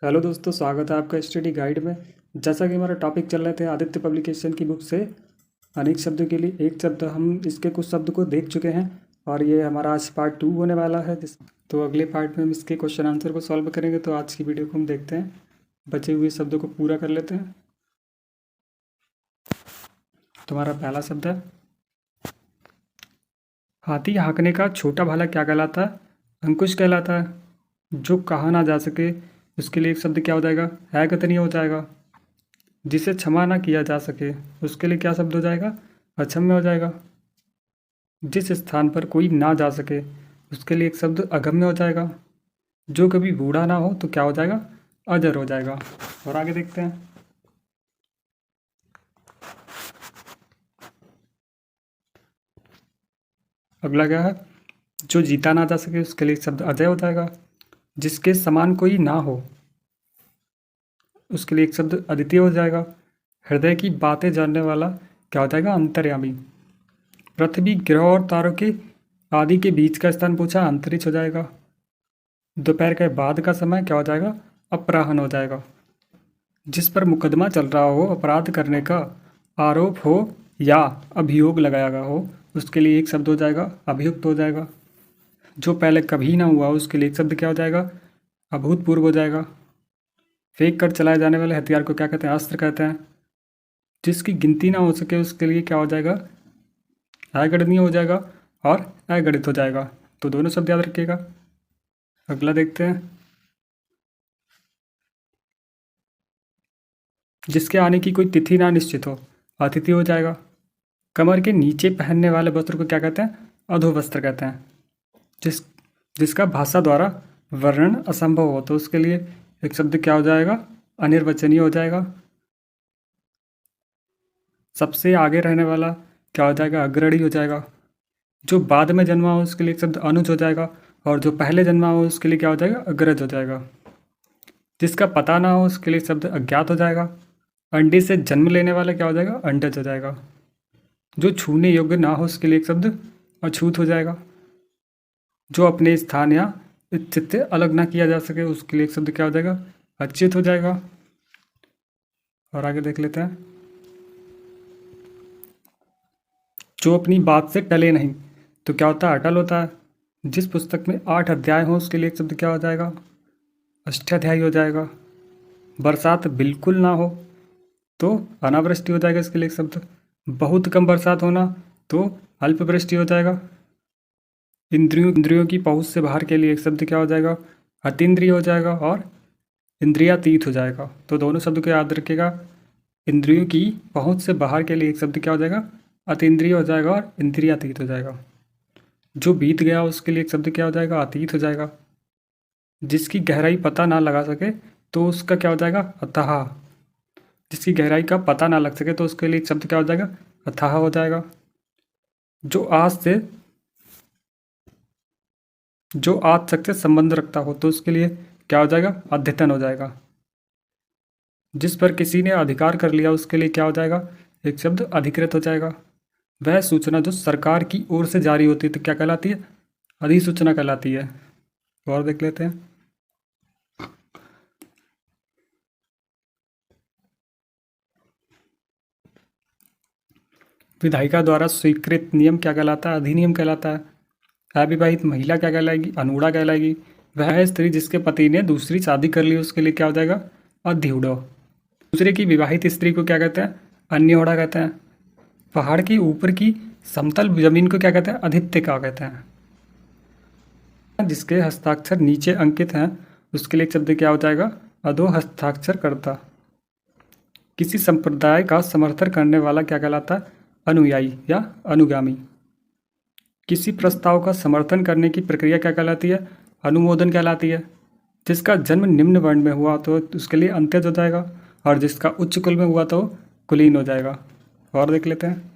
Hello दोस्तों, स्वागत है आपका स्टडी गाइड में। जैसा कि हमारा टॉपिक चल रहे थे आदित्य पब्लिकेशन की बुक से अनेक शब्दों के लिए एक शब्द, हम इसके कुछ शब्द को देख चुके हैं और ये हमारा आज पार्ट 2 होने वाला है। तो अगले पार्ट में हम इसके क्वेश्चन आंसर को सॉल्व करेंगे। तो आज की वीडियो को हम देखते हैं, बचे हुए शब्दों को पूरा कर लेते हैं। तुम्हारा पहला शब्द है हाथी हाँकने का छोटा भाला क्या कहलाता है? अंकुश कहलाता है। जो कहा ना जा सके उसके लिए एक शब्द क्या हो जाएगा? है कथनीय हो जाएगा। जिसे क्षमा ना किया जा सके उसके लिए क्या शब्द हो जाएगा? अक्षम्य हो जाएगा। जिस स्थान पर कोई ना जा सके उसके लिए एक शब्द अगम्य हो जाएगा। जो कभी बूढ़ा ना हो तो क्या हो जाएगा? अजर हो जाएगा। और आगे देखते हैं। अगला क्या है? जो जीता ना जा सके उसके लिए एक शब्द अजय हो जाएगा। जिसके समान कोई ना हो उसके लिए एक शब्द अद्वितीय हो जाएगा। हृदय की बातें जानने वाला क्या हो जाएगा? अंतर्यामी। पृथ्वी, ग्रह और तारों के आदि के बीच का स्थान पूछा, अंतरिक्ष हो जाएगा। दोपहर के बाद का समय क्या हो जाएगा? अपराह्न हो जाएगा। जिस पर मुकदमा चल रहा हो, अपराध करने का आरोप हो या अभियोग लगाया गया हो उसके लिए एक शब्द हो जाएगा? अभियुक्त हो जाएगा। जो पहले कभी ना हुआ उसके लिए एक शब्द क्या हो जाएगा? अभूतपूर्व हो जाएगा। फेंक कर चलाए जाने वाले हथियार को क्या कहते हैं? अस्त्र कहते हैं। जिसकी गिनती ना हो सके उसके लिए क्या हो जाएगा? अगणनीय हो जाएगा और अगणित हो जाएगा। तो दोनों शब्द याद रखिएगा। अगला देखते हैं। जिसके आने की कोई तिथि ना निश्चित हो, अतिथि हो जाएगा। कमर के नीचे पहनने वाले वस्त्र को क्या कहते हैं? अधोवस्त्र कहते हैं। जिस जिसका भाषा द्वारा वर्णन असंभव हो तो उसके लिए एक शब्द क्या हो जाएगा? अनिर्वचनीय हो जाएगा। सबसे आगे रहने वाला क्या हो जाएगा? अग्रणी हो जाएगा। जो बाद में जन्मा हो उसके लिए एक शब्द अनुज हो जाएगा और जो पहले जन्मा हो उसके लिए क्या हो जाएगा? अग्रज हो जाएगा। जिसका पता ना हो उसके लिए शब्द अज्ञात हो जाएगा। अंडे से जन्म लेने वाला क्या हो जाएगा? अंडज हो जाएगा। जो छूने योग्य ना हो उसके लिए एक शब्द अछूत हो जाएगा। जो अपने स्थान या चित्त से अलग ना किया जा सके उसके लिए एक शब्द क्या हो जाएगा? अच्युत हो जाएगा। और आगे देख लेते हैं। जो अपनी बात से टले नहीं तो क्या होता है? अटल होता है। जिस पुस्तक में 8 अध्याय हो उसके लिए एक शब्द क्या हो जाएगा? अष्टाध्यायी हो जाएगा। बरसात बिल्कुल ना हो तो अनावृष्टि हो जाएगा, इसके लिए एक शब्द। बहुत कम बरसात होना तो अल्पवृष्टि हो जाएगा। इंद्रियों की पहुँच से बाहर के लिए एक शब्द क्या हो जाएगा? अतीन्द्रिय हो जाएगा और इंद्रियातीत हो जाएगा। तो दोनों शब्द को याद रखिएगा। इंद्रियों की पहुँच से बाहर के लिए एक शब्द क्या हो जाएगा? अतीन्द्रिय हो जाएगा और इंद्रियातीत हो जाएगा। जो बीत गया उसके लिए एक शब्द क्या हो जाएगा? अतीत हो जाएगा। जिसकी गहराई पता ना लगा सके तो उसका क्या हो जाएगा? अथाह। जिसकी गहराई का पता ना लग सके तो उसके लिए एक शब्द क्या हो जाएगा? अथाह हो जाएगा। जो आज तक से संबंध रखता हो तो उसके लिए क्या हो जाएगा? अद्यतन हो जाएगा। जिस पर किसी ने अधिकार कर लिया उसके लिए क्या हो जाएगा? एक शब्द अधिकृत हो जाएगा। वह सूचना जो सरकार की ओर से जारी होती है तो क्या कहलाती है? अधिसूचना कहलाती है। और देख लेते हैं। विधायिका द्वारा स्वीकृत नियम क्या कहलाता है? अधिनियम कहलाता है। अविवाहित महिला क्या कहलाएगी? अनूढ़ा कहलाएगी। वह स्त्री जिसके पति ने दूसरी शादी कर ली उसके लिए क्या हो जाएगा? अध्यूढ़। दूसरे की विवाहित स्त्री को क्या कहते हैं? अन्योढ़ा कहते हैं। पहाड़ के ऊपर की समतल जमीन को क्या कहते हैं? अधित्यका कहते हैं। जिसके हस्ताक्षर नीचे अंकित हैं उसके लिए एक शब्द क्या हो जाएगा? अधो हस्ताक्षरकर्ता। किसी संप्रदाय का समर्थन करने वाला क्या कहलाता है? अनुयायी या अनुगामी। किसी प्रस्ताव का समर्थन करने की प्रक्रिया क्या कहलाती है? अनुमोदन कहलाती है। जिसका जन्म निम्न वर्ण में हुआ तो उसके लिए अंत्यज हो जाएगा और जिसका उच्च कुल में हुआ तो कुलीन हो जाएगा। और देख लेते हैं।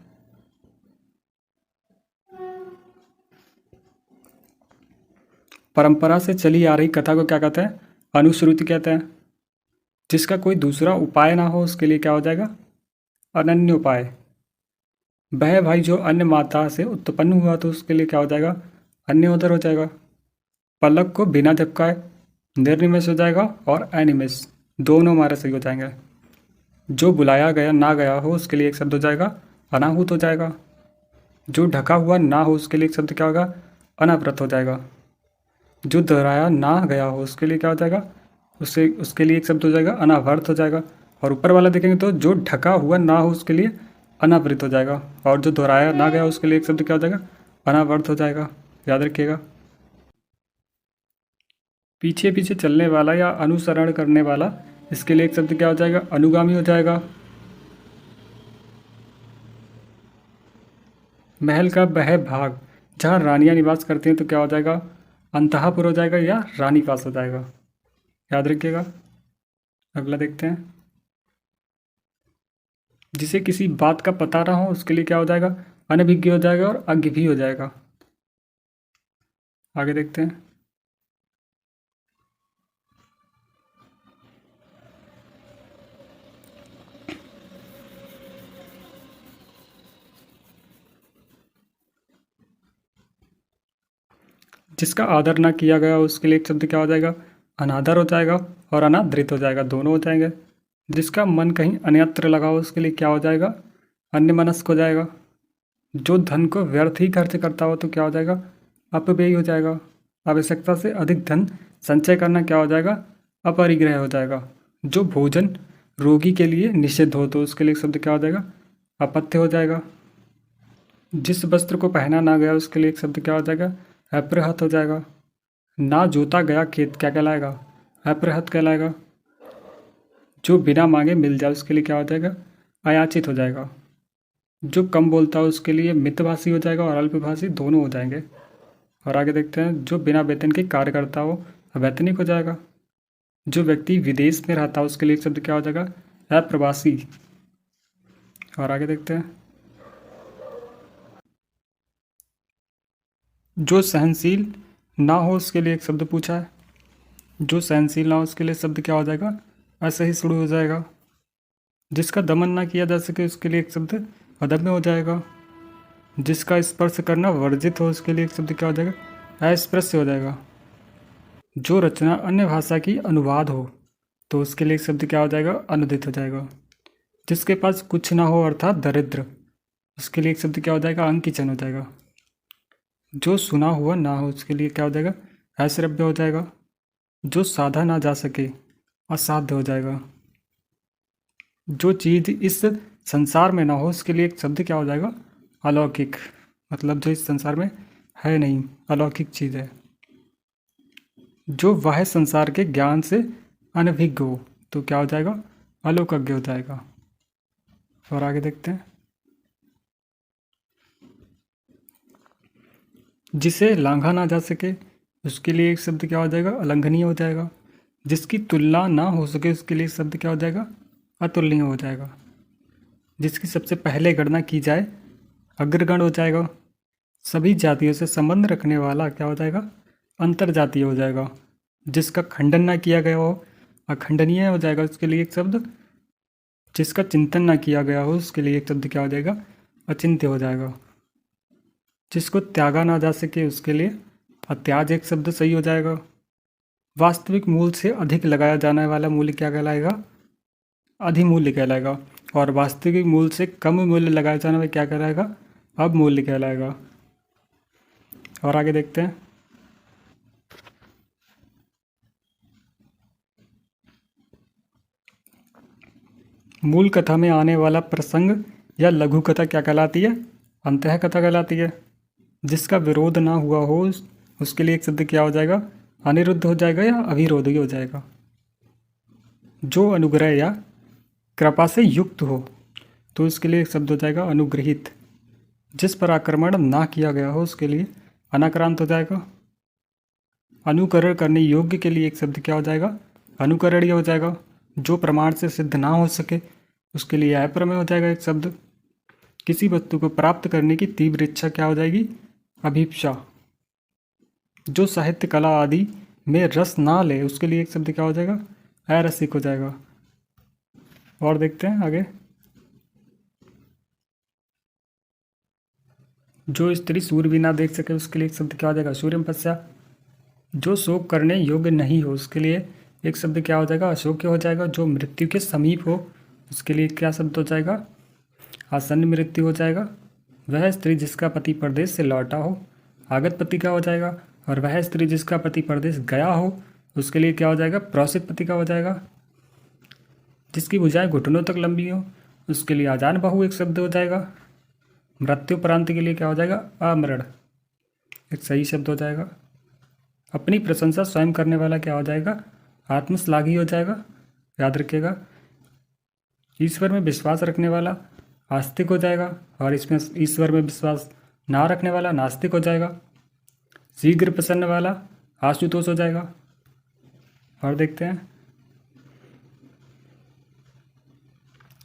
परंपरा से चली आ रही कथा को क्या कहते हैं? अनुश्रुति कहते हैं। जिसका कोई दूसरा उपाय ना हो उसके लिए क्या हो जाएगा? अनन्य उपाय। वह भाई जो अन्य माता से उत्पन्न हुआ तो उसके लिए क्या हो जाएगा? अन्य उदर हो जाएगा। पलक को बिना झपकाए निर्निमेष हो जाएगा और अनिमेष, दोनों हमारे सही हो जाएंगे। जो बुलाया गया ना गया हो उसके लिए एक शब्द हो जाएगा अनाहुत हो जाएगा। जो ढका हुआ ना हो उसके लिए एक शब्द क्या होगा, अनावृत हो जाएगा। जो दोहराया ना गया हो उसके लिए क्या हो जाएगा, उससे उसके लिए एक शब्द हो जाएगा अनावर्त हो जाएगा। और ऊपर वाला देखेंगे तो जो ढका हुआ ना हो उसके लिए अनावृत हो जाएगा, और जो दोहराया ना गया उसके लिए एक शब्द क्या हो जाएगा, अनावर्त हो जाएगा। याद रखिएगा। पीछे पीछे चलने वाला या अनुसरण करने वाला, इसके लिए एक शब्द क्या हो जाएगा, अनुगामी हो जाएगा। महल का वह भाग जहाँ रानियां निवास करती हैं तो क्या हो जाएगा, अंतःपुर हो जाएगा या रानीवास हो जाएगा। याद रखिएगा। अगला देखते हैं। जिसे किसी बात का पता ना हो उसके लिए क्या हो जाएगा, अनभिज्ञ हो जाएगा और अज्ञ भी हो जाएगा। आगे देखते हैं। जिसका आदर ना किया गया उसके लिए एक शब्द क्या हो जाएगा, अनादर हो जाएगा और अनादृत हो जाएगा, दोनों हो जाएंगे। जिसका मन कहीं अन्यत्र लगा हो उसके लिए क्या हो जाएगा, अन्यमनस्क हो जाएगा। जो धन को व्यर्थ ही खर्च करता हो तो क्या हो जाएगा, अपव्ययी हो जाएगा। आवश्यकता से अधिक धन संचय करना क्या हो जाएगा, अपरिग्रह हो जाएगा। जो भोजन रोगी के लिए निषिद्ध हो तो उसके लिए शब्द क्या हो जाएगा, अपथ्य हो जाएगा। जिस वस्त्र को पहना ना गया उसके लिए एक शब्द क्या हो जाएगा, अपृहत हो जाएगा। ना जोता गया खेत क्या कहलाएगा, अपृहत कहलाएगा। जो बिना मांगे मिल जाए उसके लिए क्या हो जाएगा, अयाचित हो जाएगा। जो कम बोलता हो उसके लिए मितभाषी हो जाएगा और अल्पभाषी, दोनों हो जाएंगे। और आगे देखते हैं। जो बिना वेतन के कार्य करता हो अवैतनिक हो जाएगा। जो व्यक्ति विदेश में रहता है उसके लिए एक शब्द क्या हो जाएगा, अप्रवासी। और आगे देखते हैं। जो सहनशील ना हो उसके लिए एक शब्द पूछा है। जो सहनशील ना हो उसके लिए शब्द क्या हो जाएगा, असहिष्णु हो जाएगा। जिसका दमन ना किया जा सके उसके लिए एक शब्द अदम्य हो जाएगा। जिसका स्पर्श करना वर्जित हो उसके लिए एक शब्द क्या हो जाएगा, अस्पृश्य हो जाएगा। जो रचना अन्य भाषा की अनुवाद हो तो उसके लिए एक शब्द क्या हो जाएगा, अनुदित हो जाएगा। जिसके पास कुछ ना हो अर्थात दरिद्र, उसके लिए एक शब्द क्या हो जाएगा, अंकिचन हो जाएगा। जो सुना हुआ ना हो उसके लिए क्या हो जाएगा, अश्रव्य हो जाएगा। जो साधा ना जा सके असाध्य हो जाएगा। जो चीज़ इस संसार में ना हो उसके लिए एक शब्द क्या हो जाएगा, अलौकिक। मतलब जो इस संसार में है नहीं, अलौकिक चीज़ है। जो वह संसार के ज्ञान से अनभिज्ञ हो तो क्या हो जाएगा, अलोकज्ञ हो जाएगा। और आगे देखते हैं। जिसे लांघा ना जा सके उसके लिए एक शब्द क्या हो जाएगा, अलंघनीय हो जाएगा। जिसकी तुलना ना हो सके उसके लिए शब्द क्या हो जाएगा, अतुलनीय हो जाएगा। जिसकी सबसे पहले गणना की जाए अग्रगण हो जाएगा। सभी जातियों से संबंध रखने वाला क्या हो जाएगा, अंतर्जातीय हो जाएगा। जिसका खंडन ना किया गया हो अखंडनीय हो जाएगा, उसके लिए एक शब्द। जिसका चिंतन ना किया गया हो उसके लिए एक शब्द क्या हो जाएगा, अचिंत्य हो जाएगा। जिसको त्यागा ना जा सके उसके लिए अत्याज एक शब्द सही हो जाएगा। वास्तविक मूल्य से अधिक लगाया जाने वाला मूल्य क्या कहलाएगा, अधिमूल्य कहलाएगा। और वास्तविक मूल्य से कम मूल्य लगाया जाने वाला क्या कहलाएगा, अवमूल्य कहलाएगा। और आगे देखते हैं। मूल कथा में आने वाला प्रसंग या लघु कथा क्या कहलाती है, अंतः कथा कहलाती है। जिसका विरोध ना हुआ हो उसके लिए एक शब्द क्या हो जाएगा, अनिरुद्ध हो जाएगा या अविरोधी हो जाएगा। जो अनुग्रह या कृपा से युक्त हो तो उसके लिए एक शब्द हो जाएगा, अनुग्रहित। जिस पर आक्रमण ना किया गया हो उसके लिए अनाक्रांत हो जाएगा। अनुकरण करने योग्य के लिए एक शब्द क्या हो जाएगा, अनुकरणीय हो जाएगा। जो प्रमाण से सिद्ध ना हो सके उसके लिए अप्रमेय हो जाएगा एक शब्द। किसी वस्तु को प्राप्त करने की तीव्र इच्छा क्या हो जाएगी, अभीप्सा। जो साहित्य कला आदि में रस ना ले उसके लिए एक शब्द क्या हो जाएगा, अरसिक हो जाएगा। और देखते हैं आगे। जो स्त्री सूर्य भी ना देख सके उसके लिए एक शब्द क्या हो जाएगा, सूर्यम पश्या। जो शोक करने योग्य नहीं हो उसके लिए एक शब्द क्या हो जाएगा, अशोक्य हो जाएगा। जो मृत्यु के समीप हो उसके लिए क्या शब्द हो जाएगा, आसन्न मृत्यु हो जाएगा। वह स्त्री जिसका पति परदेश से लौटा हो, आगत पति का हो जाएगा। और वह स्त्री जिसका पति परदेश गया हो उसके लिए क्या हो जाएगा, प्रोसित पति का हो जाएगा। जिसकी भुजाएं घुटनों तक लंबी हो उसके लिए आजान बाहु एक शब्द हो जाएगा। मृत्युपरांत के लिए क्या हो जाएगा, अमरण एक सही शब्द हो जाएगा। अपनी प्रशंसा स्वयं करने वाला क्या हो जाएगा, आत्मश्लाघी हो जाएगा, याद रखिएगा। ईश्वर में विश्वास रखने वाला आस्तिक हो जाएगा, और इसमें ईश्वर में विश्वास ना रखने वाला नास्तिक हो जाएगा। शीघ्र प्रसन्न वाला आशुतोष हो जाएगा। और देखते हैं,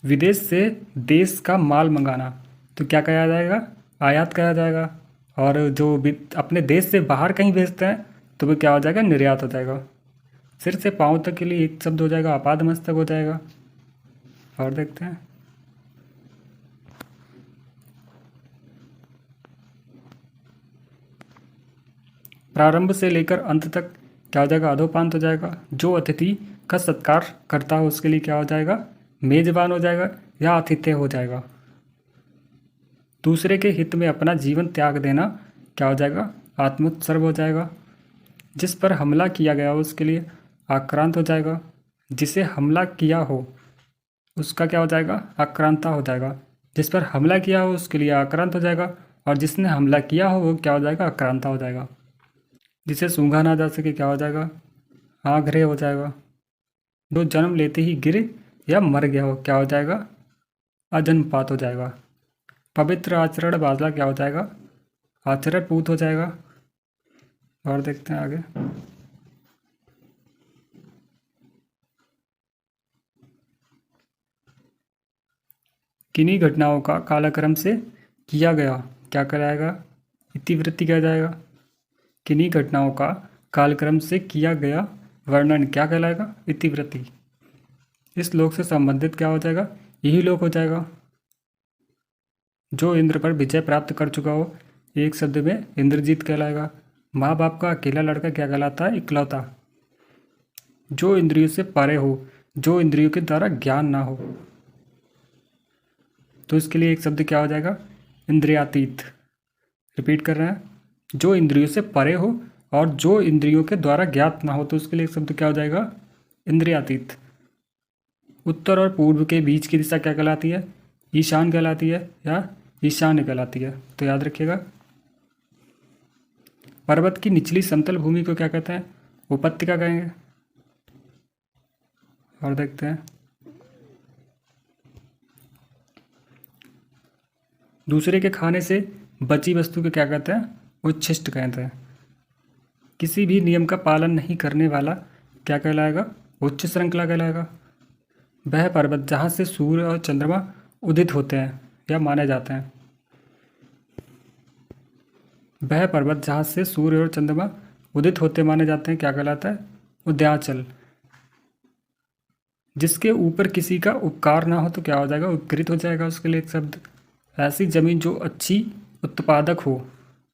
विदेश से देश का माल मंगाना तो क्या कहा जाएगा, आयात कहा जाएगा। और जो अपने देश से बाहर कहीं भेजते हैं तो वो क्या हो जाएगा, निर्यात हो जाएगा। सिर से पांव तक के लिए एक शब्द हो जाएगा, आपादमस्तक हो जाएगा। और देखते हैं, प्रारंभ से लेकर अंत तक क्या हो जाएगा, अधोपांत हो जाएगा। जो अतिथि का सत्कार करता हो उसके लिए क्या हो जाएगा, मेजबान हो जाएगा या आतिथ्य हो जाएगा। दूसरे के हित में अपना जीवन त्याग देना क्या हो जाएगा, आत्मोत्सर्ग हो जाएगा। जिस पर हमला किया गया हो उसके लिए आक्रांत हो जाएगा। जिसे हमला किया हो उसका क्या हो जाएगा, आक्रांता हो जाएगा। जिस पर हमला किया हो उसके लिए आक्रांत हो जाएगा, और जिसने हमला किया हो वो क्या हो जाएगा, आक्रांता हो जाएगा। जिसे सूंघा ना जा सके क्या हो जाएगा, आग्रह हो जाएगा। जो जन्म लेते ही गिरे या मर गया हो क्या हो जाएगा, अजन्मपात हो जाएगा। पवित्र आचरण वाला क्या हो जाएगा, आचरण पूत हो जाएगा। और देखते हैं आगे, किन्हीं घटनाओं का कालक्रम से किया गया क्या कराएगा, इतिवृत्ति कहा जाएगा। किन्हीं घटनाओं का कालक्रम से किया गया वर्णन क्या कहलाएगा, इतिवृत्ति। इस लोक से संबंधित क्या हो जाएगा, यही लोक हो जाएगा। जो इंद्र पर विजय प्राप्त कर चुका हो एक शब्द में इंद्रजीत कहलाएगा। माँ बाप का अकेला लड़का क्या कहलाता है, इकलौता। जो इंद्रियों से परे हो, जो इंद्रियों के द्वारा ज्ञान ना हो तो इसके लिए एक शब्द क्या हो जाएगा, इंद्रियातीत। रिपीट कर रहे हैं, जो इंद्रियों से परे हो और जो इंद्रियों के द्वारा ज्ञात ना हो तो उसके लिए एक शब्द क्या हो जाएगा, इंद्रियातीत। उत्तर और पूर्व के बीच की दिशा क्या कहलाती है, ईशान कहलाती है या ईशान्य कहलाती है। तो याद रखिएगा। पर्वत की निचली समतल भूमि को क्या कहते हैं, उपत्यका कहेंगे। और देखते हैं, दूसरे के खाने से बची वस्तु को क्या कहते हैं, उच्छिष्ट कहते हैं। किसी भी नियम का पालन नहीं करने वाला क्या कहलाएगा, उच्च श्रृंखला कहलाएगा। वह पर्वत जहाँ से सूर्य और चंद्रमा उदित होते हैं या माने जाते हैं, वह पर्वत जहाँ से सूर्य और चंद्रमा उदित होते माने जाते हैं क्या कहलाता है, उदयाचल। जिसके ऊपर किसी का उपकार ना हो तो क्या हो जाएगा, उपकृत हो जाएगा। उसके लिए एक शब्द, ऐसी जमीन जो अच्छी उत्पादक हो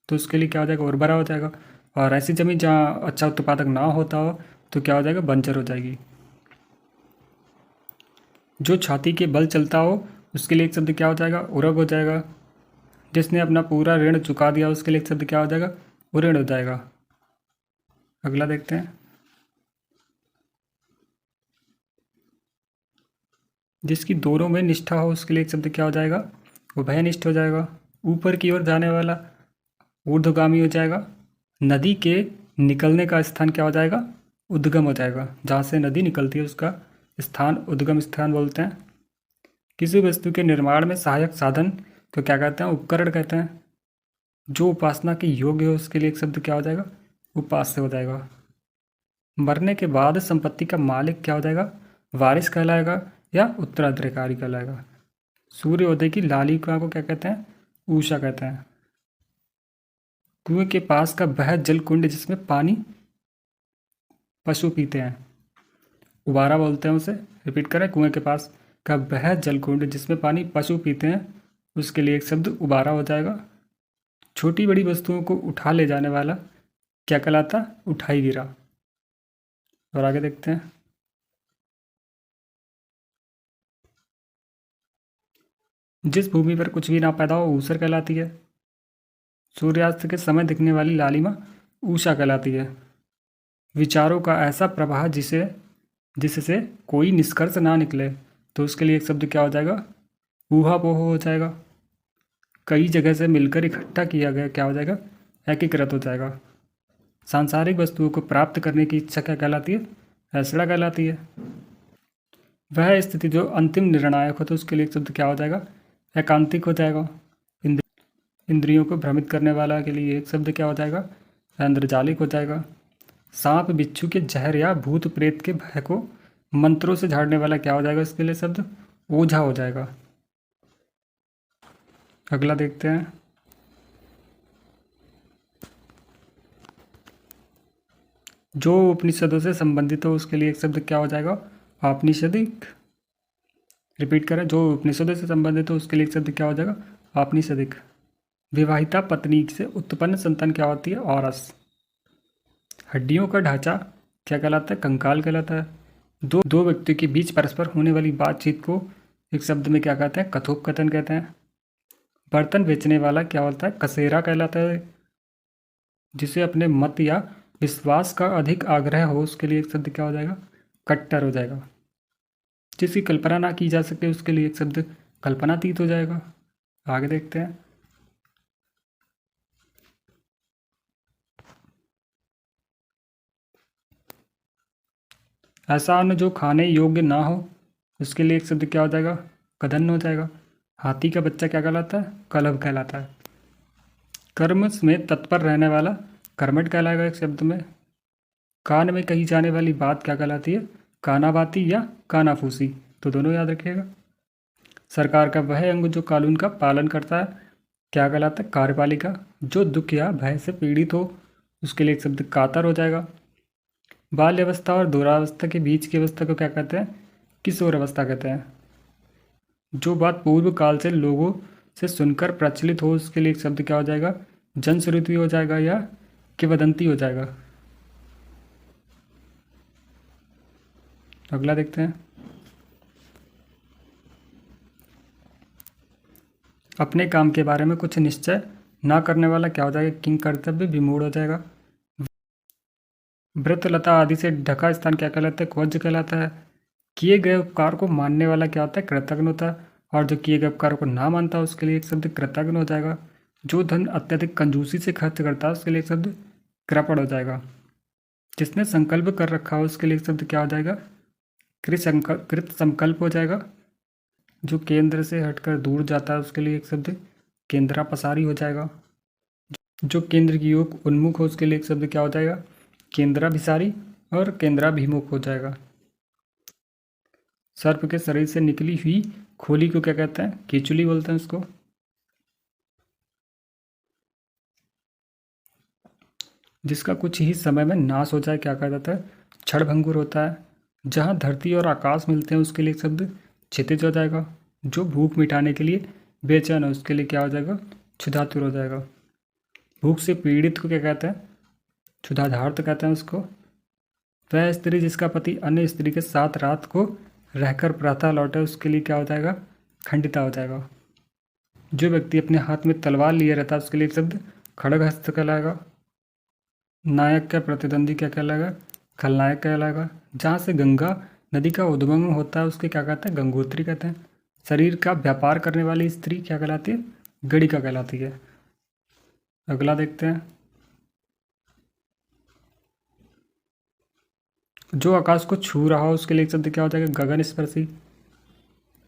तो उसके लिए क्या हो जाएगा, उर्वरा हो जाएगा। और ऐसी जमीन जहाँ अच्छा उत्पादक ना होता हो तो क्या हो जाएगा, बंजर हो जाएगी। जो छाती के बल चलता हो उसके लिए एक शब्द क्या हो जाएगा, उरग हो जाएगा। जिसने अपना पूरा ऋण चुका दिया उसके लिए एक शब्द क्या हो जाएगा, उऋण हो जाएगा। अगला देखते हैं, जिसकी दोनों में निष्ठा हो उसके लिए एक शब्द क्या हो जाएगा, उभयनिष्ठ हो जाएगा। ऊपर की ओर जाने वाला ऊर्ध्वगामी हो जाएगा। नदी के निकलने का स्थान क्या हो जाएगा, उद्गम हो जाएगा। जहाँ से नदी निकलती है उसका स्थान उद्गम स्थान बोलते हैं। किसी वस्तु के निर्माण में सहायक साधन तो क्या कहते हैं, उपकरण कहते हैं। जो उपासना के योग्य हो उसके लिए एक शब्द क्या हो जाएगा, उपास्य हो जाएगा। मरने के बाद संपत्ति का मालिक क्या हो जाएगा, वारिस कहलाएगा या उत्तराधिकारी कहलाएगा। सूर्योदय की लालिका को क्या कहते हैं, उषा कहते हैं। कुएं के पास का वह जल कुंड जिसमें पानी पशु पीते हैं, उबारा बोलते हैं उसे। रिपीट करें, कुएं के पास का वह जल कुंड जिसमें पानी पशु पीते हैं उसके लिए एक शब्द उबारा हो जाएगा। छोटी बड़ी वस्तुओं को उठा ले जाने वाला क्या कहलाता? उठाई गिरा। और आगे देखते हैं। जिस भूमि पर कुछ भी ना पैदा हो ऊसर कहलाती है। सूर्यास्त के समय दिखने वाली लालिमा ऊषा कहलाती है। विचारों का ऐसा प्रवाह जिससे कोई निष्कर्ष ना निकले, तो उसके लिए एक शब्द क्या हो जाएगा? ऊहापोह हो जाएगा। कई जगह से मिलकर इकट्ठा किया गया क्या हो जाएगा? एकीकृत हो जाएगा। सांसारिक वस्तुओं को प्राप्त करने की इच्छा क्या कहलाती है? ऐसड़ा कहलाती है। वह स्थिति जो अंतिम निर्णायक हो, तो उसके लिए एक शब्द क्या हो जाएगा? एकांतिक हो जाएगा। इंद्रियों को भ्रमित करने वाला के लिए एक शब्द क्या हो जाएगा? ऐन्द्रजालिक हो जाएगा। सांप बिच्छू के जहर या भूत प्रेत के भय को मंत्रों से झाड़ने वाला क्या हो जाएगा? इसके लिए शब्द ओझा हो जाएगा। अगला देखते हैं। जो उपनिषदों से संबंधित हो उसके लिए एक शब्द क्या हो जाएगा? आपनिषदिक। रिपीट करें, जो उपनिषदों से संबंधित हो उसके लिए एक शब्द क्या हो जाएगा? आपनिषदिक। विवाहिता पत्नी से उत्पन्न संतान क्या होती है? औरस। हड्डियों का ढांचा क्या कहलाता है? कंकाल कहलाता है। दो व्यक्तियों के बीच परस्पर होने वाली बातचीत को एक शब्द में क्या कहते हैं? कथोपकथन कहते हैं। बर्तन बेचने वाला क्या होता है? कसेरा कहलाता है। जिसे अपने मत या विश्वास का अधिक आग्रह हो उसके लिए एक शब्द क्या हो जाएगा? कट्टर हो जाएगा। जिसकी कल्पना ना की जा सके उसके लिए एक शब्द कल्पनातीत हो जाएगा। आगे देखते हैं। ऐसा अन्न जो खाने योग्य ना हो उसके लिए एक शब्द क्या हो जाएगा? कदन्न हो जाएगा। हाथी का बच्चा क्या कहलाता है? कलभ कहलाता है। कर्म में तत्पर रहने वाला कर्मठ कहलाएगा एक शब्द में। कान में कही जाने वाली बात क्या कहलाती है? कानाबाती या कानाफूसी, तो दोनों याद रखिएगा। सरकार का वह अंग जो कानून का पालन करता है क्या कहलाता है? कार्यपालिका। जो दुख या भय से पीड़ित हो उसके लिए एक शब्द कातर हो जाएगा। बाल्य अवस्था और दूरावस्था के बीच की अवस्था को क्या कहते हैं? किशोर अवस्था कहते हैं। जो बात पूर्व काल से लोगों से सुनकर प्रचलित हो उसके लिए एक शब्द क्या हो जाएगा? जनश्रुति हो जाएगा या किंवदंती हो जाएगा। अगला देखते हैं। अपने काम के बारे में कुछ निश्चय ना करने वाला क्या हो जाएगा? किंग कर्तव्य विमूढ़ हो जाएगा। व्रत लता आदि से ढका स्थान क्या कहलाता है? क्वज कहलाता है। किए गए उपकार को मानने वाला क्या होता है? कृतज्ञ होता है। और जो किए गए उपकार को ना मानता उसके लिए एक शब्द कृतज्ञ हो जाएगा। जो धन अत्यधिक कंजूसी से खर्च करता है उसके लिए एक शब्द कृपण हो जाएगा। जिसने संकल्प कर रखा हो उसके लिए एक शब्द क्या हो जाएगा? कृत संकल्प हो जाएगा। जो केंद्र से हटकर दूर जाता है उसके लिए एक शब्द केंद्रा पसारी हो जाएगा। जो केंद्र की ओर उन्मुख हो उसके लिए एक शब्द क्या हो जाएगा? केंद्राभिसारी और केंद्राभिमुख हो जाएगा। सर्प के शरीर से निकली हुई खोली को क्या कहते हैं? केचुली बोलते हैं उसको। जिसका कुछ ही समय में नाश हो जाए क्या कहा जाता है? क्षणभंगुर होता है। जहाँ धरती और आकाश मिलते हैं उसके लिए एक शब्द क्षितिज हो जाएगा। जो भूख मिटाने के लिए बेचैन है उसके लिए क्या हो जाएगा? क्षुधातुर हो जाएगा। भूख से पीड़ित को क्या कहते हैं? क्षुधाधार्त कहते हैं उसको। वह स्त्री जिसका पति अन्य स्त्री के साथ रात को रहकर प्रातः लौटे उसके लिए क्या हो जाएगा? खंडिता हो जाएगा। जो व्यक्ति अपने हाथ में तलवार लिए रहता है उसके लिए एक शब्द खड़गहस्त कहलाएगा। नायक का प्रतिद्वंदी क्या कहलाएगा? खलनायक कहलाएगा। जहाँ से गंगा नदी का उद्गम होता है उसके क्या कहते हैं? गंगोत्री कहते हैं। शरीर का व्यापार करने वाली स्त्री क्या कहलाती है? गणिका कहलाती है। अगला देखते हैं। जो आकाश को छू रहा हो उसके लिए एक शब्द क्या हो जाएगा? गगन स्पर्शी।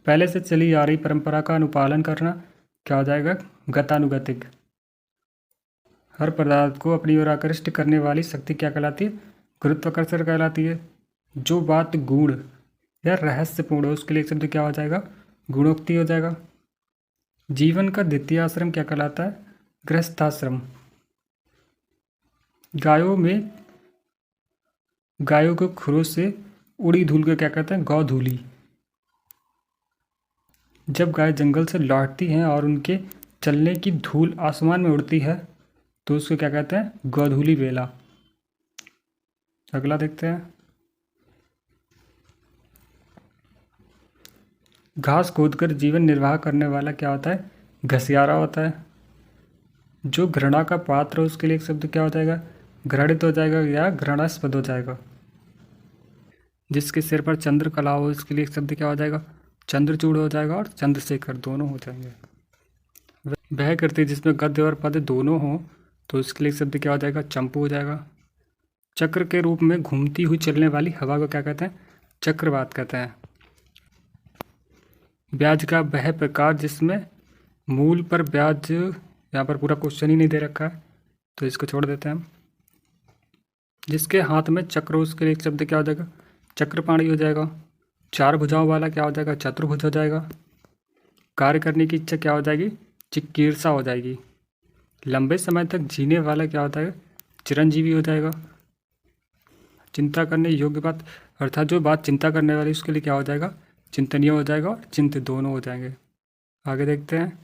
पहले से चली आ रही परंपरा का अनुपालन करना क्या हो जाएगा? गतानुगतिक। हर पदार्थ को अपनी ओर आकृष्ट करने वाली शक्ति क्या कहलाती है? गुरुत्वाकर्षण कहलाती है। जो बात गूढ़ या रहस्यपूर्ण हो उसके लिए एक शब्द क्या हो जाएगा? गुणोक्ति हो जाएगा। जीवन का द्वितीय आश्रम क्या कहलाता है? गृहस्थाश्रम। गायों के खुरों से उड़ी धूल को क्या कहते हैं? गौधूली। जब गाय जंगल से लौटती हैं और उनके चलने की धूल आसमान में उड़ती है तो उसको क्या कहते हैं? गौधूली बेला। अगला देखते हैं। घास खोदकर जीवन निर्वाह करने वाला क्या होता है? घसियारा होता है। जो घृणा का पात्र हो उसके लिए एक शब्द क्या हो जाएगा? घृणित हो जाएगा या घृणास्पद हो जाएगा। जिसके सिर पर चंद्र कला हो उसके लिए एक शब्द क्या हो जाएगा? चंद्रचूड़ हो जाएगा और चंद्रशेखर दोनों हो जाएंगे। वह कृति जिसमें गद्य और पद्य दोनों हो तो उसके लिए एक शब्द क्या हो जाएगा? चंपू हो जाएगा। चक्र के रूप में घूमती हुई चलने वाली हवा को क्या कहते हैं? चक्रवात कहते हैं। ब्याज का वह प्रकार जिसमें मूल पर ब्याज, यहाँ पर पूरा क्वेश्चन ही नहीं दे रखा है तो इसको छोड़ देते हैं हम। जिसके हाथ में चक्र उसके लिए एक शब्द क्या हो जाएगा? चक्रपाणी हो जाएगा। चार भुजाओं वाला क्या हो जाएगा? चतुर्भुज हो जाएगा। कार्य करने की इच्छा क्या हो जाएगी? चिकीर्षा हो जाएगी। लंबे समय तक जीने वाला क्या होता है? चिरंजीवी हो जाएगा। चिंता करने योग्य बात, अर्थात जो बात चिंता करने वाली उसके लिए क्या हो जाएगा? चिंतनीय हो जाएगा और चिंतित दोनों हो जाएंगे। आगे देखते हैं।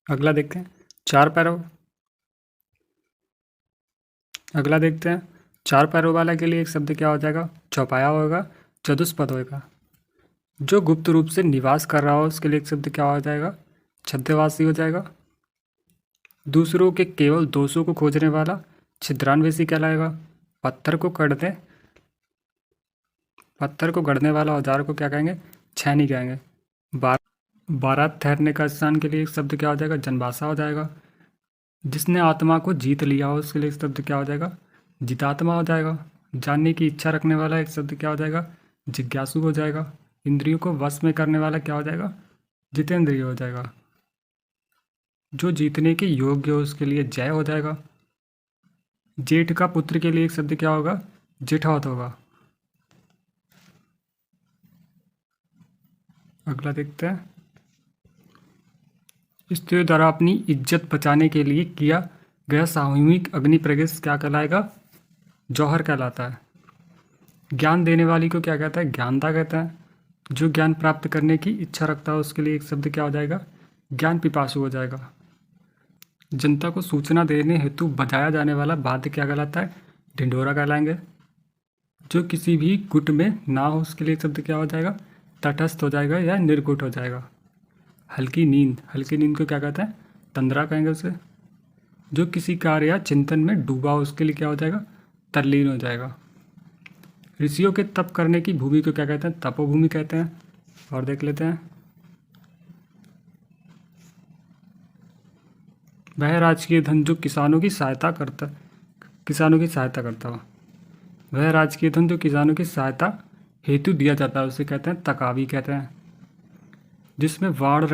अगला देखते हैं। चार पैरों अगला देखते हैं। चार पैरों वाला के लिए एक शब्द क्या हो जाएगा? चौपाया होगा, चतुष्पद होगा। जो गुप्त रूप से निवास कर रहा हो उसके लिए एक शब्द क्या हो जाएगा? छद्मवासी हो जाएगा। दूसरों के केवल दोषों को खोजने वाला छिद्रान्वेषी कहलाएगा। पत्थर को कटते पत्थर को गढ़ने वाला औजार को क्या कहेंगे? छेनी कहेंगे। बारात ठहरने का स्थान के लिए एक शब्द क्या हो जाएगा? जनभाषा हो जाएगा। जिसने आत्मा को जीत लिया हो उसके लिए एक शब्द क्या हो जाएगा? जितात्मा हो जाएगा। जानने की इच्छा रखने वाला एक शब्द क्या हो जाएगा? जिज्ञासु हो जाएगा। इंद्रियों को वश में करने वाला क्या हो जाएगा? जितेंद्रिय हो जाएगा। जो जीतने के योग्य हो उसके लिए जय हो जाएगा। जेठ का पुत्र के लिए एक शब्द क्या होगा? जेठावत होगा। अगला देखते हैं। स्त्रियों द्वारा अपनी इज्जत बचाने के लिए किया गया सामूहिक अग्नि प्रवेश क्या कहलाएगा? जौहर कहलाता है। ज्ञान देने वाली को क्या कहता है? ज्ञानदा कहता है। जो ज्ञान प्राप्त करने की इच्छा रखता है उसके लिए एक शब्द क्या हो जाएगा? ज्ञान पिपासु हो जाएगा। जनता को सूचना देने हेतु बजाया जाने वाला वाद्य क्या कहलाता है? ढिंढोरा कहलाएंगे। जो किसी भी गुट में ना हो उसके लिए शब्द क्या हो जाएगा? तटस्थ हो जाएगा या निर्गुट हो जाएगा। हल्की नींद को क्या कहते हैं? तंद्रा कहेंगे उसे। जो किसी कार्य या चिंतन में डूबा हो उसके लिए क्या हो जाएगा? तल्लीन हो जाएगा। ऋषियों के तप करने की भूमि को क्या कहते हैं? तपोभूमि कहते हैं। और देख लेते हैं। वह राजकीय धन जो किसानों की सहायता करता हो। वह राजकीय धन जो किसानों की सहायता हेतु दिया जाता है उसे कहते हैं तकावी कहते हैं। जिसमें बाण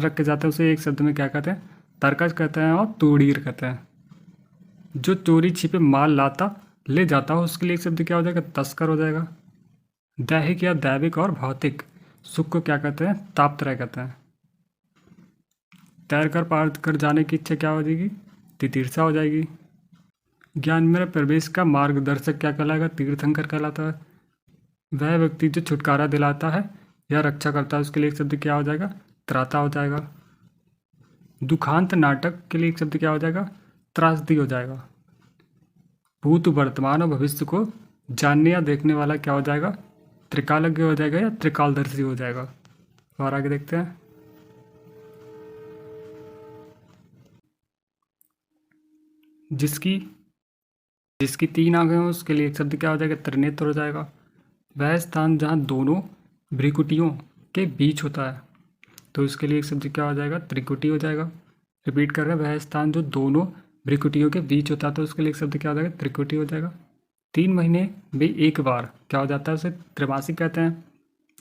रख के जाते हैं उसे एक शब्द में क्या कहते हैं? तरकश कहते हैं और तूड़ीर कहते हैं। जो चोरी छिपे माल लाता ले जाता हो उसके लिए एक शब्द क्या हो जाएगा? तस्कर हो जाएगा। दैहिक या दैविक और भौतिक सुख को क्या कहते हैं? तापत्रय कहते हैं। तैर कर पार कर जाने की इच्छा क्या हो जाएगी? तितीर्षा हो जाएगी। ज्ञान में प्रवेश का मार्गदर्शक क्या कहलाएगा? तीर्थंकर कहलाता है। वह व्यक्ति जो छुटकारा दिलाता है या रक्षा करता है उसके लिए एक शब्द क्या हो जाएगा? त्राता हो जाएगा। दुखांत नाटक के लिए एक शब्द क्या हो जाएगा? त्रासदी हो जाएगा। भूत वर्तमान और भविष्य को जानने या देखने वाला क्या हो जाएगा? त्रिकालज्ञ हो जाएगा या त्रिकालदर्शी हो जाएगा। और आगे देखते हैं। जिसकी तीन आंखें हो उसके लिए एक शब्द क्या हो जाएगा? त्रिनेत्र हो जाएगा। वह स्थान जहाँ दोनों भ्रिकुटियों के बीच होता है तो इसके लिए एक शब्द क्या हो जाएगा? त्रिकुटी हो जाएगा। रिपीट कर रहे हैं। वह स्थान जो दोनों भ्रिकुटियों के बीच होता है तो उसके लिए एक शब्द क्या हो जाएगा? त्रिकुटी हो जाएगा। 3 महीने में एक बार क्या हो जाता है उसे त्रैमासिक कहते हैं।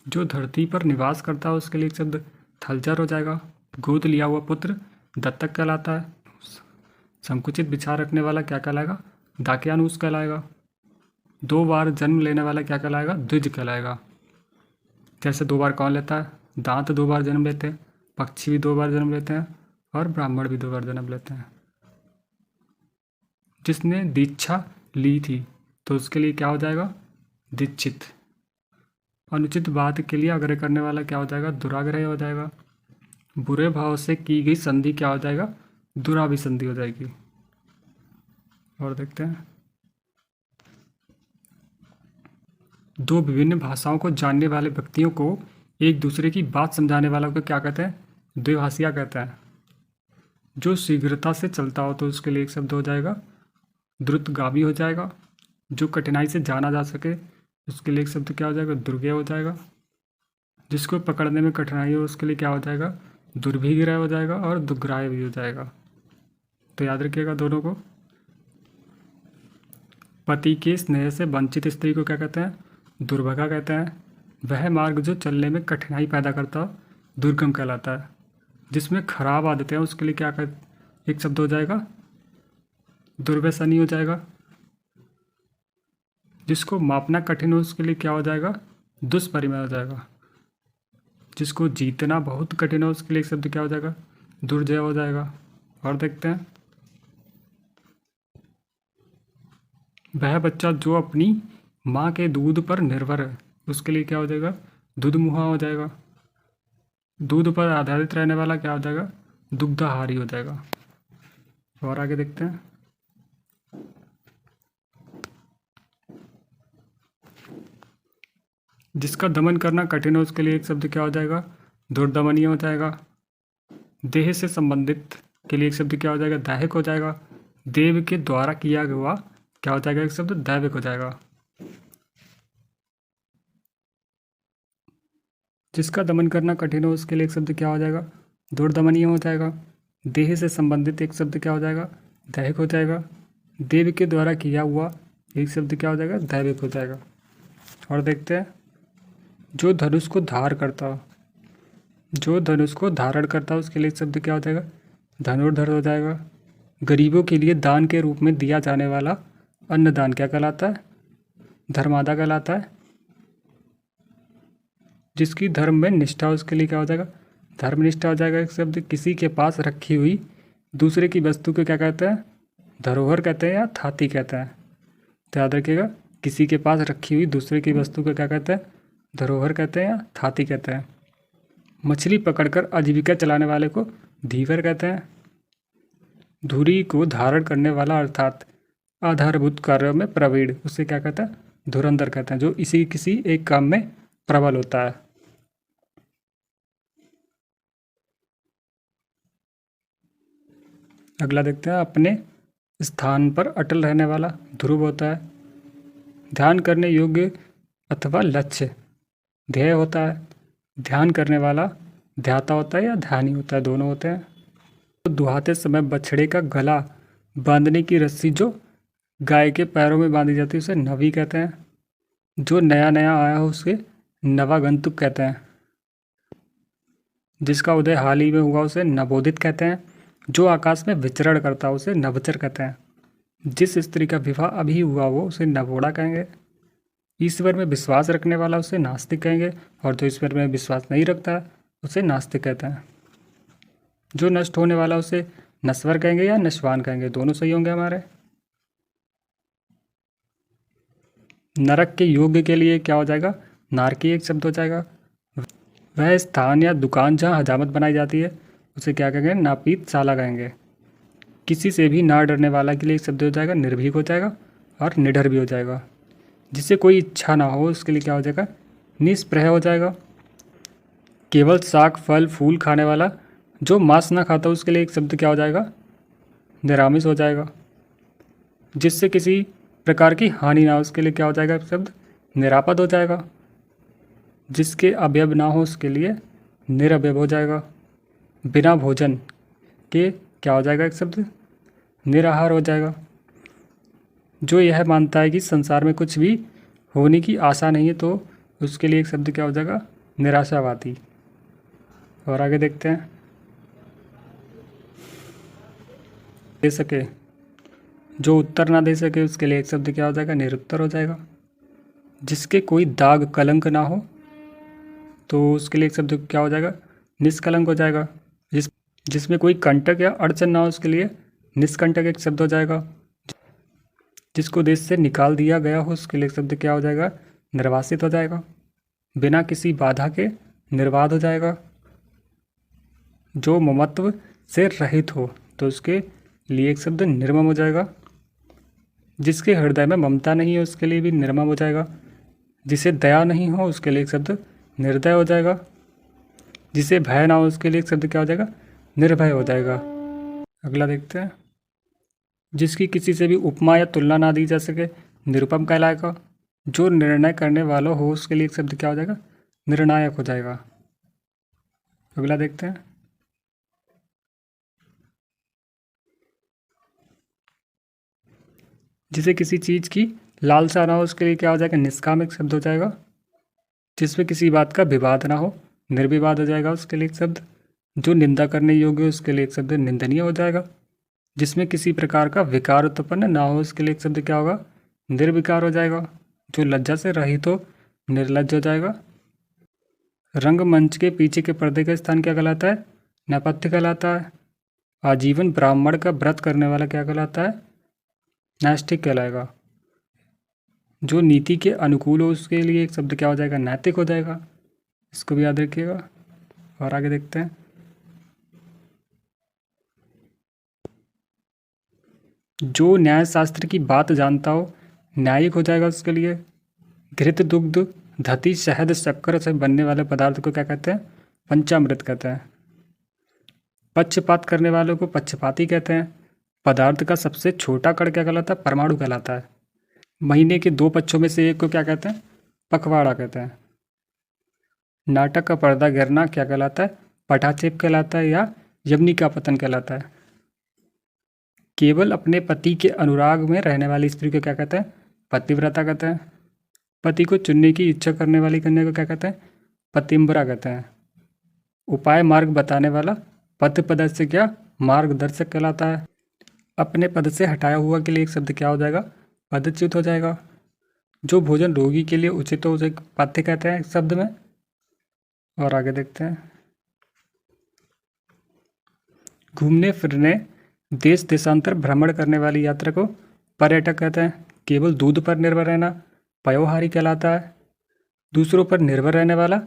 जो धरती पर निवास करता है उसके लिए एक शब्द थलचर हो जाएगा। गोद लिया हुआ पुत्र दत्तक कहलाता है। संकुचित विचार रखने वाला क्या कहलाएगा? दाक्यानुष कहलाएगा। 2 बार जन्म लेने वाला क्या कहलाएगा? द्विज कहलाएगा। जैसे 2 बार कौन लेता है? दांत 2 बार जन्म लेते हैं, पक्षी भी 2 बार जन्म लेते हैं और ब्राह्मण भी 2 बार जन्म लेते हैं। जिसने दीक्षा ली थी तो उसके लिए क्या हो जाएगा? दीक्षित। अनुचित बात के लिए आग्रह करने वाला क्या हो जाएगा? दुराग्रह हो जाएगा। बुरे भाव से की गई संधि क्या हो जाएगा? दुराभिसंधि हो जाएगी। और देखते हैं, दो विभिन्न भाषाओं को जानने वाले व्यक्तियों को एक दूसरे की बात समझाने वाला को क्या कहते हैं? द्विभाषिया कहते हैं। जो शीघ्रता से चलता हो तो उसके लिए एक शब्द हो जाएगा द्रुतगामी हो जाएगा। जो कठिनाई से जाना जा सके उसके लिए एक शब्द क्या हो जाएगा? दुर्गेय हो जाएगा। जिसको पकड़ने में कठिनाई हो उसके लिए क्या हो जाएगा? दुर्भिग्रह हो जाएगा और दुग्राह्य भी हो जाएगा। तो याद रखिएगा दोनों को। पति के स्नेह से वंचित स्त्री को क्या कहते हैं? दुर्भगा कहते हैं। वह मार्ग जो चलने में कठिनाई पैदा करता हो दुर्गम कहलाता है। जिसमें खराब आदतें हैं उसके लिए क्या एक शब्द हो जाएगा? दुर्व्यसनी हो जाएगा। जिसको मापना कठिन हो उसके लिए क्या हो जाएगा? दुष्परिमेय हो जाएगा। जिसको जीतना बहुत कठिन हो उसके लिए एक शब्द क्या हो जाएगा? दुर्जय हो जाएगा। और देखते हैं, वह बच्चा जो अपनी माँ के दूध पर निर्भर है उसके लिए क्या हो जाएगा? दुधमुहा हो जाएगा। दूध पर आधारित रहने वाला क्या हो जाएगा? दुग्धाहारी हो जाएगा। और आगे देखते हैं, जिसका दमन करना कठिन हो उसके लिए एक शब्द क्या हो जाएगा? दुर्दमनीय हो जाएगा। देह से संबंधित के लिए एक शब्द क्या हो जाएगा? दैहिक हो जाएगा। देव के द्वारा किया हुआ क्या हो जाएगा? एक शब्द दैविक हो जाएगा। जिसका दमन करना कठिन हो उसके लिए एक शब्द क्या हो जाएगा? दुर्दमनीय हो जाएगा। देह से संबंधित एक शब्द क्या हो जाएगा? दैहिक हो जाएगा। देव के द्वारा किया हुआ एक शब्द क्या हो जाएगा? दैविक हो जाएगा। और देखते हैं, जो धनुष को धार करता हो, जो धनुष को धारण करता है उसके लिए शब्द क्या हो जाएगा? धनुर्धर हो जाएगा। गरीबों के लिए दान के रूप में दिया जाने वाला अन्नदान क्या कहलाता है? धर्मादा कहलाता है। जिसकी धर्म में निष्ठा उसके लिए क्या हो जाएगा? धर्मनिष्ठा हो जाएगा। एक शब्द किसी के पास रखी हुई दूसरे की वस्तु को क्या कहते हैं? धरोहर कहते हैं या थाती कहते हैं। तो याद रखिएगा, किसी के पास रखी हुई दूसरे की वस्तु को क्या कहते हैं? धरोहर कहते हैं या थाती कहते हैं। मछली पकड़कर आजीविका चलाने वाले को धीवर कहते हैं। धुरी को धारण करने वाला अर्थात आधारभूत कार्यों में प्रवीण उसे क्या कहते हैं? धुरंधर कहते हैं। जो इसी किसी एक काम में प्रबल होता है। अगला देखते हैं, अपने स्थान पर अटल रहने वाला ध्रुव होता है। ध्यान करने योग्य अथवा लक्ष्य ध्येय होता है। ध्यान करने वाला ध्याता होता है या ध्यानी होता है, दोनों होते हैं। तो दुहाते समय बछड़े का गला बांधने की रस्सी जो गाय के पैरों में बांधी जाती है उसे नवी कहते हैं। जो नया नया आया हो उसे नवागंतुक कहते हैं। जिसका उदय हाल ही में हुआ उसे नवोदित कहते हैं। जो आकाश में विचरण करता है उसे नवचर कहते हैं। जिस स्त्री का विवाह अभी हुआ वो उसे नवोड़ा कहेंगे। ईश्वर में विश्वास रखने वाला उसे नास्तिक कहेंगे और जो ईश्वर में विश्वास नहीं रखता है उसे नास्तिक कहते हैं। जो नष्ट होने वाला उसे नश्वर कहेंगे या नश्वान कहेंगे, दोनों सही होंगे हमारे। नरक के योग्य के लिए क्या हो जाएगा? नारकी एक शब्द हो जाएगा। वह स्थान या दुकान जहाँ हजामत बनाई जाती है उसे क्या कहेंगे? नापीत शाला कहेंगे। किसी से भी ना डरने वाला के लिए एक शब्द हो जाएगा निर्भीक हो जाएगा और निडर भी हो जाएगा। जिससे कोई इच्छा ना हो उसके लिए क्या हो जाएगा? निष्प्रह हो जाएगा। केवल साग फल फूल खाने वाला जो मांस ना खाता उसके लिए एक शब्द क्या हो जाएगा? निरामिष हो जाएगा। जिससे किसी प्रकार की हानि ना हो उसके लिए क्या हो जाएगा? शब्द निरापद हो जाएगा। जिसके अवयव ना हो उसके लिए निरवयव हो जाएगा। बिना भोजन के क्या हो जाएगा? एक शब्द निराहार हो जाएगा। जो यह मानता है कि संसार में कुछ भी होने की आशा नहीं है तो उसके लिए एक शब्द क्या हो जाएगा? निराशावादी। और आगे देखते हैं, दे सके जो उत्तर ना दे सके उसके लिए एक शब्द क्या हो जाएगा? निरुत्तर हो जाएगा। जिसके कोई दाग कलंक ना हो तो उसके लिए एक शब्द क्या हो जाएगा? निष्कलंक हो जाएगा। जिसमें कोई कंटक या अड़चन ना हो उसके लिए निष्कंटक एक शब्द हो जाएगा। जिसको देश से निकाल दिया गया हो उसके लिए शब्द क्या हो जाएगा? निर्वासित हो जाएगा। बिना किसी बाधा के निर्बाध हो जाएगा। जो ममत्व से रहित हो तो उसके लिए एक शब्द निर्मम हो जाएगा। जिसके हृदय में ममता नहीं है उसके लिए भी निर्मम हो जाएगा। जिसे दया नहीं हो उसके लिए एक शब्द निर्दय हो जाएगा। जिसे भय ना हो उसके लिए एक शब्द क्या हो जाएगा? निर्भय हो जाएगा। अगला देखते हैं। जिसकी किसी से भी उपमा या तुलना ना दी जा सके निरुपम कहलाएगा। जो निर्णय करने वाला हो उसके लिए एक शब्द क्या हो जाएगा? निर्णायक हो जाएगा। अगला देखते हैं। जिसे किसी चीज की लालसा ना हो उसके लिए क्या हो जाएगा? निष्काम एक शब्द हो जाएगा। जिसमें किसी बात का विवाद ना हो निर्विवाद हो जाएगा उसके लिए एक शब्द। जो निंदा करने योग्य हो उसके लिए एक शब्द निंदनीय हो जाएगा। जिसमें किसी प्रकार का विकार उत्पन्न ना हो उसके लिए एक शब्द क्या होगा? निर्विकार हो जाएगा। जो लज्जा से रहित हो निर्लज्ज हो जाएगा। रंगमंच के पीछे के पर्दे का स्थान क्या कहलाता है? नेपथ्य कहलाता है। आजीवन ब्राह्मण का व्रत करने वाला क्या कहलाता है? नैष्ठिक कहलाएगा। जो नीति के अनुकूल हो उसके लिए एक शब्द क्या हो जाएगा? नैतिक हो जाएगा। इसको भी याद रखिएगा। और आगे देखते हैं। जो न्याय शास्त्र की बात जानता हो न्यायिक हो जाएगा उसके लिए। घृत दुग्ध धति शहद शक्कर से बनने वाले पदार्थ को क्या कहते हैं? पंचामृत कहते हैं। पक्षपात करने वालों को पक्षपाती कहते हैं। पदार्थ का सबसे छोटा कण क्या कहलाता है? परमाणु कहलाता है। महीने के 2 पक्षों में से एक को क्या कहते हैं? पखवाड़ा कहते हैं। नाटक का पर्दा गिरना क्या कहलाता है? पटाक्षेप कहलाता है या यमनी का पतन कहलाता है। केवल अपने पति के अनुराग में रहने वाली स्त्री को क्या कहते हैं? पतिव्रता कहते हैं। पति को चुनने की इच्छा करने वाली कन्या को क्या कहते हैं? पतिम्बरा कहते हैं। उपाय मार्ग बताने वाला पथ पदस्य क्या? मार्गदर्शक कहलाता है। अपने पद से हटाया हुआ के लिए एक शब्द क्या हो जाएगा? पदच्युत हो जाएगा। जो भोजन रोगी के लिए उचित हो उसे पथ्य कहते हैं शब्द में। और आगे देखते हैं। घूमने फिरने देश देशांतर भ्रमण करने वाली यात्रा को पर्यटक कहते हैं। केवल दूध पर निर्भर रहना पयोहारी कहलाता है। दूसरों पर निर्भर रहने वाला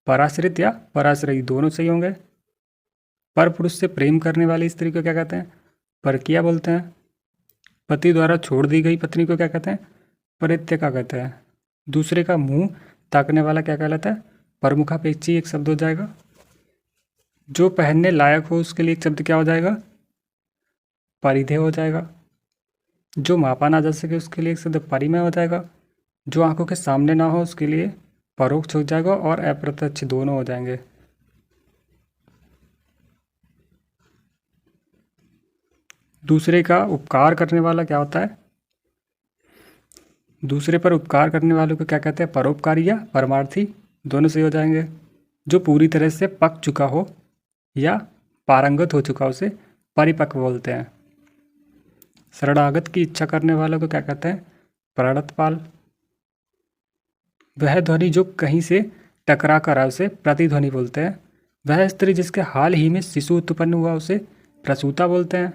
पराश्रित या पराश्रयी दोनों सही होंगे। पर पुरुष से प्रेम करने वाली स्त्री को क्या कहते हैं? परकिया बोलते हैं। पति द्वारा छोड़ दी गई पत्नी को क्या कहते हैं? परित्यका कहते हैं। दूसरे का मुंह ताकने वाला क्या कहलाता है? परमुखापेक्षी एक शब्द हो जाएगा। जो पहनने लायक हो उसके लिए एक शब्द क्या हो जाएगा? परिधेय हो जाएगा। जो मापा ना जा सके उसके लिए एक शब्द परिमेय हो जाएगा। जो आंखों के सामने ना हो उसके लिए परोक्ष हो जाएगा और अप्रत्यक्ष दोनों हो जाएंगे। दूसरे का उपकार करने वाला क्या होता है? दूसरे पर उपकार करने वालों को क्या कहते हैं? परोपकारी या परमार्थी दोनों सही हो जाएंगे। जो पूरी तरह से पक चुका हो या पारंगत हो चुका हो उसे परिपक्व बोलते हैं। शरणागत की इच्छा करने वालों को क्या कहते हैं? प्रणतपाल। वह ध्वनि जो कहीं से टकरा कर आए उसे प्रतिध्वनि बोलते हैं। वह स्त्री जिसके हाल ही में शिशु उत्पन्न हुआ उसे प्रसूता बोलते हैं।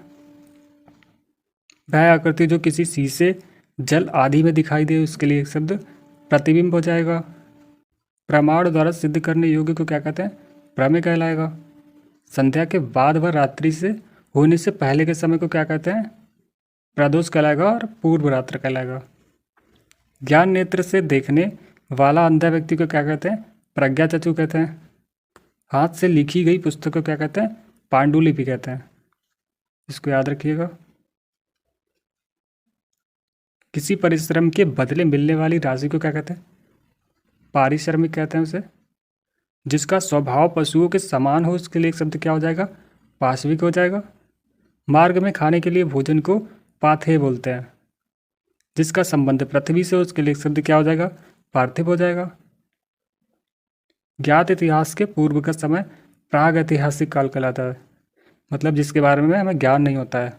वह आकृति जो किसी शीशे जल आदि में दिखाई दे उसके लिए एक शब्द प्रतिबिंब हो जाएगा। प्रमाण द्वारा सिद्ध करने योग्य को क्या कहते हैं? प्रमेय कहलाएगा। संध्या के बाद व रात्रि से होने से पहले के समय को क्या कहते हैं? प्रदोष कहलाएगा और पूर्व रात्र कहलाएगा। ज्ञान नेत्र से देखने वाला अंधा व्यक्ति को क्या कहते हैं? प्रज्ञा चक्षु कहते हैं। हाथ से लिखी गई पुस्तक को क्या कहते हैं? पांडुलिपि कहते हैं। इसको याद रखिएगा। किसी परिश्रम के बदले मिलने वाली राशि को क्या कहते हैं? पारिश्रमिक कहते हैं उसे। जिसका स्वभाव पशुओं के समान हो उसके लिए एक शब्द क्या हो जाएगा? पाशविक हो जाएगा। मार्ग में खाने के लिए भोजन को पाथेय बोलते हैं। जिसका संबंध पृथ्वी से हो उसके लिए एक शब्द क्या हो जाएगा? पार्थिव हो जाएगा। ज्ञात इतिहास के पूर्व का समय प्राग ऐतिहासिक काल कहलाता है। मतलब जिसके बारे में हमें ज्ञान नहीं होता है।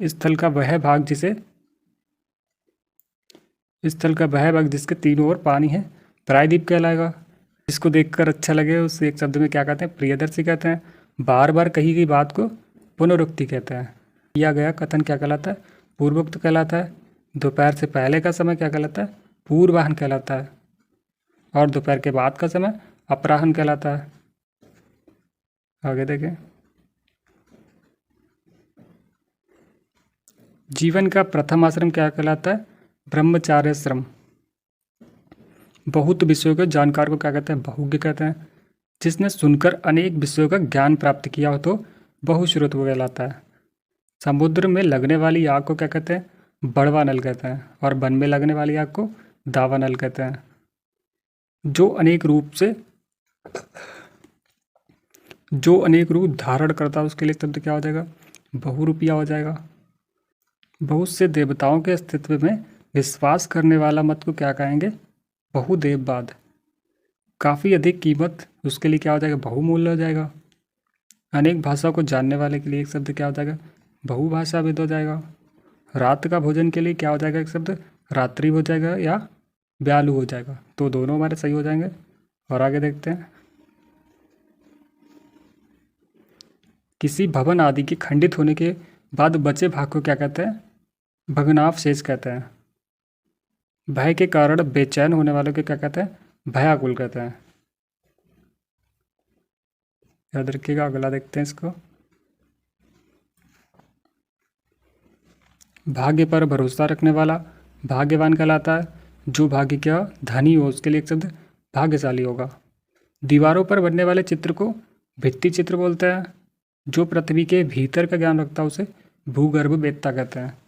स्थल का वह भाग जिसके तीनों ओर पानी है प्रायद्वीप कहलाएगा। जिसको देखकर अच्छा लगे उसे एक शब्द में क्या कहते हैं? प्रियदर्शी कहते हैं। बार बार कही गई बात को पुनरुक्ति कहते हैं। किया गया कथन क्या कहलाता है? पूर्वोक्त कहलाता है। दोपहर से पहले का समय क्या कहलाता है? पूर्वाह्न कहलाता है। और दोपहर के बाद का समय अपराह्न कहलाता है। आगे देखें। जीवन का प्रथम आश्रम क्या कहलाता है? ब्रह्मचार्याश्रम। बहुत विषयों के जानकार को क्या कहते हैं? बहुज्ञ कहते हैं। जिसने सुनकर अनेक विषयों का ज्ञान प्राप्त किया हो तो बहुश्रुत कहलाता है। समुद्र में लगने वाली आग को क्या कहते हैं? बड़वा नल कहते हैं। और वन में लगने वाली आग को दावा नल कहते हैं। जो अनेक रूप धारण करता है उसके लिए शब्द क्या हो जाएगा? बहुरूपिया हो जाएगा। बहुत से देवताओं के अस्तित्व में विश्वास करने वाला मत को क्या कहेंगे? बहुदेववाद। काफ़ी अधिक कीमत उसके लिए क्या हो जाएगा? बहुमूल्य हो जाएगा। अनेक भाषा को जानने वाले के लिए एक शब्द क्या हो जाएगा? बहुभाषाविद हो जाएगा। रात का भोजन के लिए क्या हो जाएगा? एक शब्द रात्रि हो जाएगा या ब्यालू हो जाएगा। तो दोनों हमारे सही हो जाएंगे। और आगे देखते हैं। किसी भवन आदि के खंडित होने के बाद बचे भाग को क्या कहते हैं? भग्नावशेष कहते हैं। भय के कारण बेचैन होने वालों को क्या कहते हैं? भयाकुल कहते हैं। याद रखिएगा। अगला देखते हैं इसको। भाग्य पर भरोसा रखने वाला भाग्यवान कहलाता है। जो भाग्य का धनी हो उसके लिए एक शब्द भाग्यशाली होगा। दीवारों पर बनने वाले चित्र को भित्ति चित्र बोलते हैं। जो पृथ्वी के भीतर का ज्ञान रखता है उसे भूगर्भ वेत्ता कहते हैं।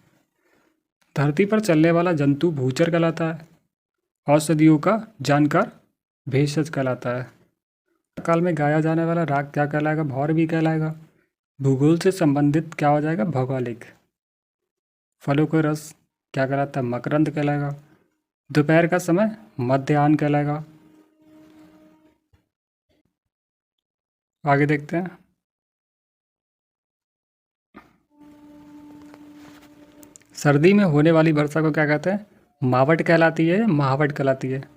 धरती पर चलने वाला जंतु भूचर कहलाता है। औषधियों का जानकार भेषज कहलाता है। काल में गाया जाने वाला राग क्या कहलाएगा? भौर भी कहलाएगा। भूगोल से संबंधित क्या हो जाएगा? भौगोलिक। फलों का रस क्या कहलाता है? मकरंद कहलाएगा। दोपहर का समय मध्याह्न कहलाएगा। आगे देखते हैं। सर्दी में होने वाली वर्षा को क्या कहते हैं? मावट कहलाती है, महावट कहलाती है।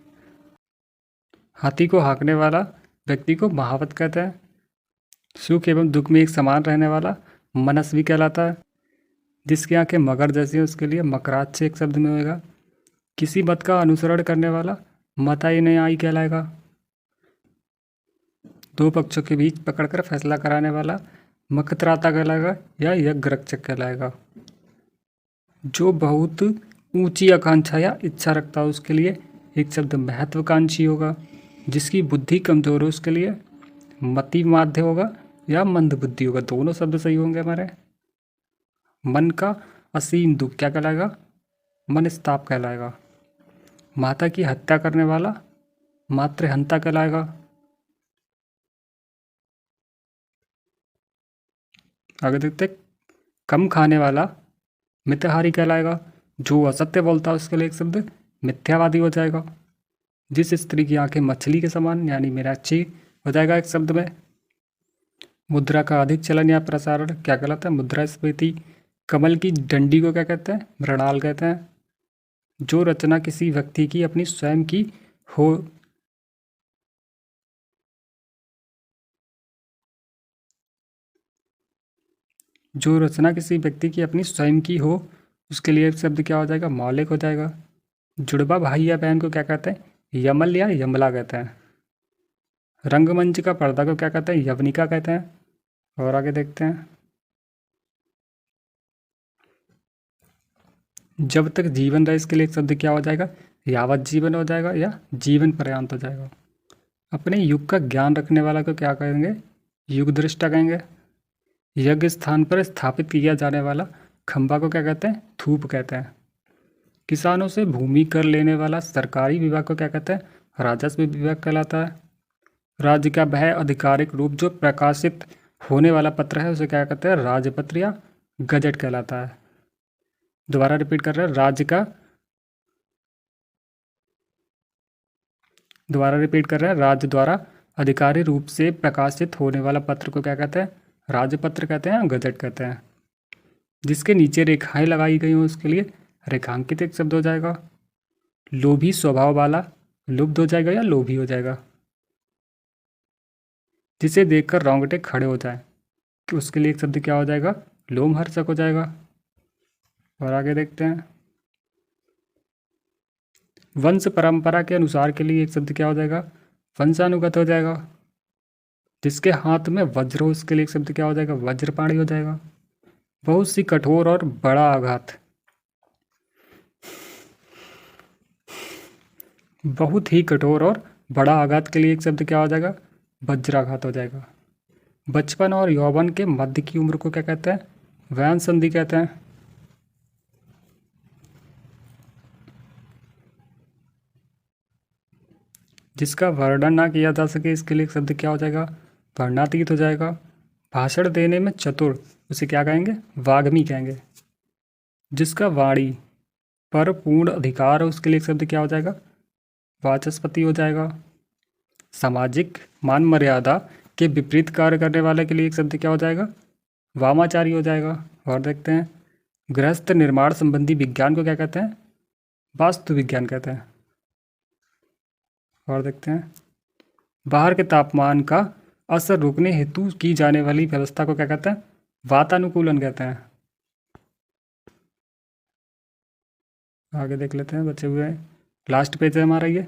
हाथी को हाँकने वाला व्यक्ति को महावत कहते हैं। सुख एवं दुख में एक समान रहने वाला मनस्वी कहलाता है। जिसकी आंखें मगर जैसी हैं उसके लिए मकराच्छ एक शब्द में होगा। किसी मत का अनुसरण करने वाला मताई न्यायी कहलाएगा। दो पक्षों के बीच पकड़कर फैसला कराने वाला मकत्राता कहलाएगा या यज्ञरक्षक कहलाएगा। जो बहुत ऊंची आकांक्षा या इच्छा रखता है उसके लिए एक शब्द महत्वाकांक्षी होगा। जिसकी बुद्धि कमजोर हो उसके लिए मति माध्य होगा या मंद बुद्धि होगा। दोनों शब्द सही होंगे हमारे। मन का असीम दुख क्या कहलाएगा? मनस्ताप कहलाएगा। माता की हत्या करने वाला मातृहंता कहलाएगा। आगे देखते। कम खाने वाला मितहारी कहलाएगा। जो असत्य बोलता है उसके लिए एक शब्द मिथ्यावादी हो जाएगा। जिस स्त्री की आंखें मछली के समान यानी मीनाक्षी हो जाएगा एक शब्द में। मुद्रा का अधिक चलन या प्रसारण क्या कहलाता है? मुद्रास्फीति। कमल की डंडी को क्या कहते हैं? मृणाल कहते हैं। जो रचना किसी व्यक्ति की अपनी स्वयं की हो जो रचना किसी व्यक्ति की अपनी स्वयं की हो उसके लिए शब्द क्या हो जाएगा? मौलिक हो जाएगा। जुड़वा भाई या बहन को क्या कहते हैं? यमल या यमला कहते हैं। रंगमंच का पर्दा को क्या कहते हैं? यवनिका कहते हैं। और आगे देखते हैं। जब तक जीवन रहे इसके लिए एक शब्द क्या हो जाएगा? यावत जीवन हो जाएगा या जीवन पर्यंत हो जाएगा। अपने युग का ज्ञान रखने वाला को क्या कहेंगे? युग दृष्टा कहेंगे। यज्ञ स्थान पर स्थापित किया जाने वाला खंभा को क्या कहते हैं? थूप कहते हैं। किसानों से भूमि कर लेने वाला सरकारी विभाग को क्या कहते हैं? राजस्व विभाग कहलाता है। राज्य का वह आधिकारिक रूप जो प्रकाशित होने वाला पत्र है उसे क्या कहते हैं? राजपत्र या गजट कहलाता है। दोबारा रिपीट कर रहे हैं। राज्य द्वारा अधिकारी रूप से प्रकाशित होने वाला पत्र को क्या कहते हैं? राजपत्र कहते हैं, गजट कहते हैं। जिसके नीचे रेखाएं लगाई गई हों उसके लिए रेखांकित एक शब्द हो जाएगा। लोभी स्वभाव वाला लुब्ध हो जाएगा या लोभी हो जाएगा। जिसे देखकर रोंगटे खड़े हो जाए कि उसके लिए एक शब्द क्या हो जाएगा? लोमहर्षक हो जाएगा। और आगे देखते हैं। वंश परंपरा के अनुसार के लिए एक शब्द क्या हो जाएगा? वंशानुगत हो जाएगा। जिसके हाथ में वज्र हो उसके लिए एक शब्द क्या हो जाएगा? वज्रपाणी हो जाएगा। बहुत सी कठोर और बड़ा आघात, बहुत ही कठोर और बड़ा आघात के लिए एक शब्द क्या हो जाएगा? वज्राघात हो जाएगा। बचपन और यौवन के मध्य की उम्र को क्या कहते हैं? वयन संधि कहते हैं। जिसका वर्णन ना किया जा सके इसके लिए एक शब्द क्या हो जाएगा? वर्णातीत हो जाएगा। भाषण देने में चतुर उसे क्या कहेंगे? वाग्मी कहेंगे। जिसका वाणी पर पूर्ण अधिकार है उसके लिए एक शब्द क्या हो जाएगा? वाचस्पति हो जाएगा। सामाजिक मान मर्यादा के विपरीत कार्य करने वाले के लिए एक शब्द क्या हो जाएगा? वामाचारी हो जाएगा। और देखते हैं, गृहस्थ निर्माण संबंधी विज्ञान को क्या कहते हैं? वास्तु विज्ञान कहते हैं। और देखते हैं, बाहर के तापमान का असर रोकने हेतु की जाने वाली व्यवस्था को क्या कहते हैं? वातानुकूलन कहते हैं। आगे देख लेते हैं, बचे हुए लास्ट पेज है हमारा ये।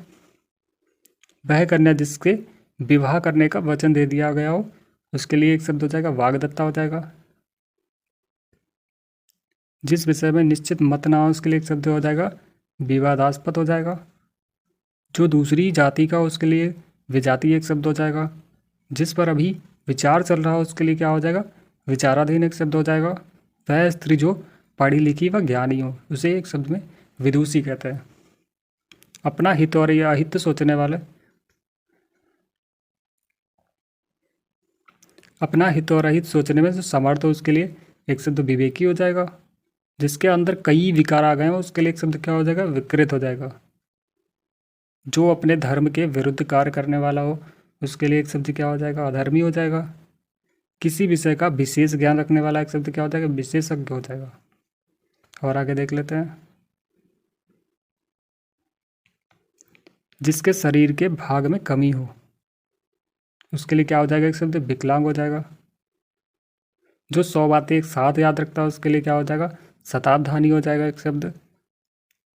वह कन्या जिसके विवाह करने का वचन दे दिया गया हो उसके लिए एक शब्द हो जाएगा? वाग्दत्ता हो जाएगा। जिस विषय में निश्चित मत ना हो उसके लिए एक शब्द हो जाएगा? विवादास्पद हो जाएगा। जो दूसरी जाति का हो उसके लिए विजातीय एक शब्द हो जाएगा। जिस पर अभी विचार चल रहा हो उसके लिए क्या हो जाएगा? विचाराधीन एक शब्द हो जाएगा। वह स्त्री जो पढ़ी लिखी व ज्ञानी हो उसे एक शब्द में विदुषी कहते हैं। अपना हित और या अहित सोचने वाले, अपना हित और अहित सोचने में जो समर्थ हो उसके लिए एक शब्द विवेकी हो जाएगा। जिसके अंदर कई विकार आ गए हैं उसके लिए एक शब्द क्या हो जाएगा? विकृत हो जाएगा। जो अपने धर्म के विरुद्ध कार्य करने वाला हो उसके लिए एक शब्द क्या हो जाएगा? अधर्मी हो जाएगा। किसी विषय का विशेष ज्ञान रखने वाला एक शब्द क्या हो जाएगा? विशेषज्ञ हो जाएगा। और आगे देख लेते हैं, जिसके शरीर के भाग में कमी हो उसके लिए क्या हो जाएगा? एक शब्द विकलांग हो जाएगा। जो 100 बातें एक साथ याद रखता है उसके लिए क्या हो जाएगा? शताब्धानी हो जाएगा एक शब्द।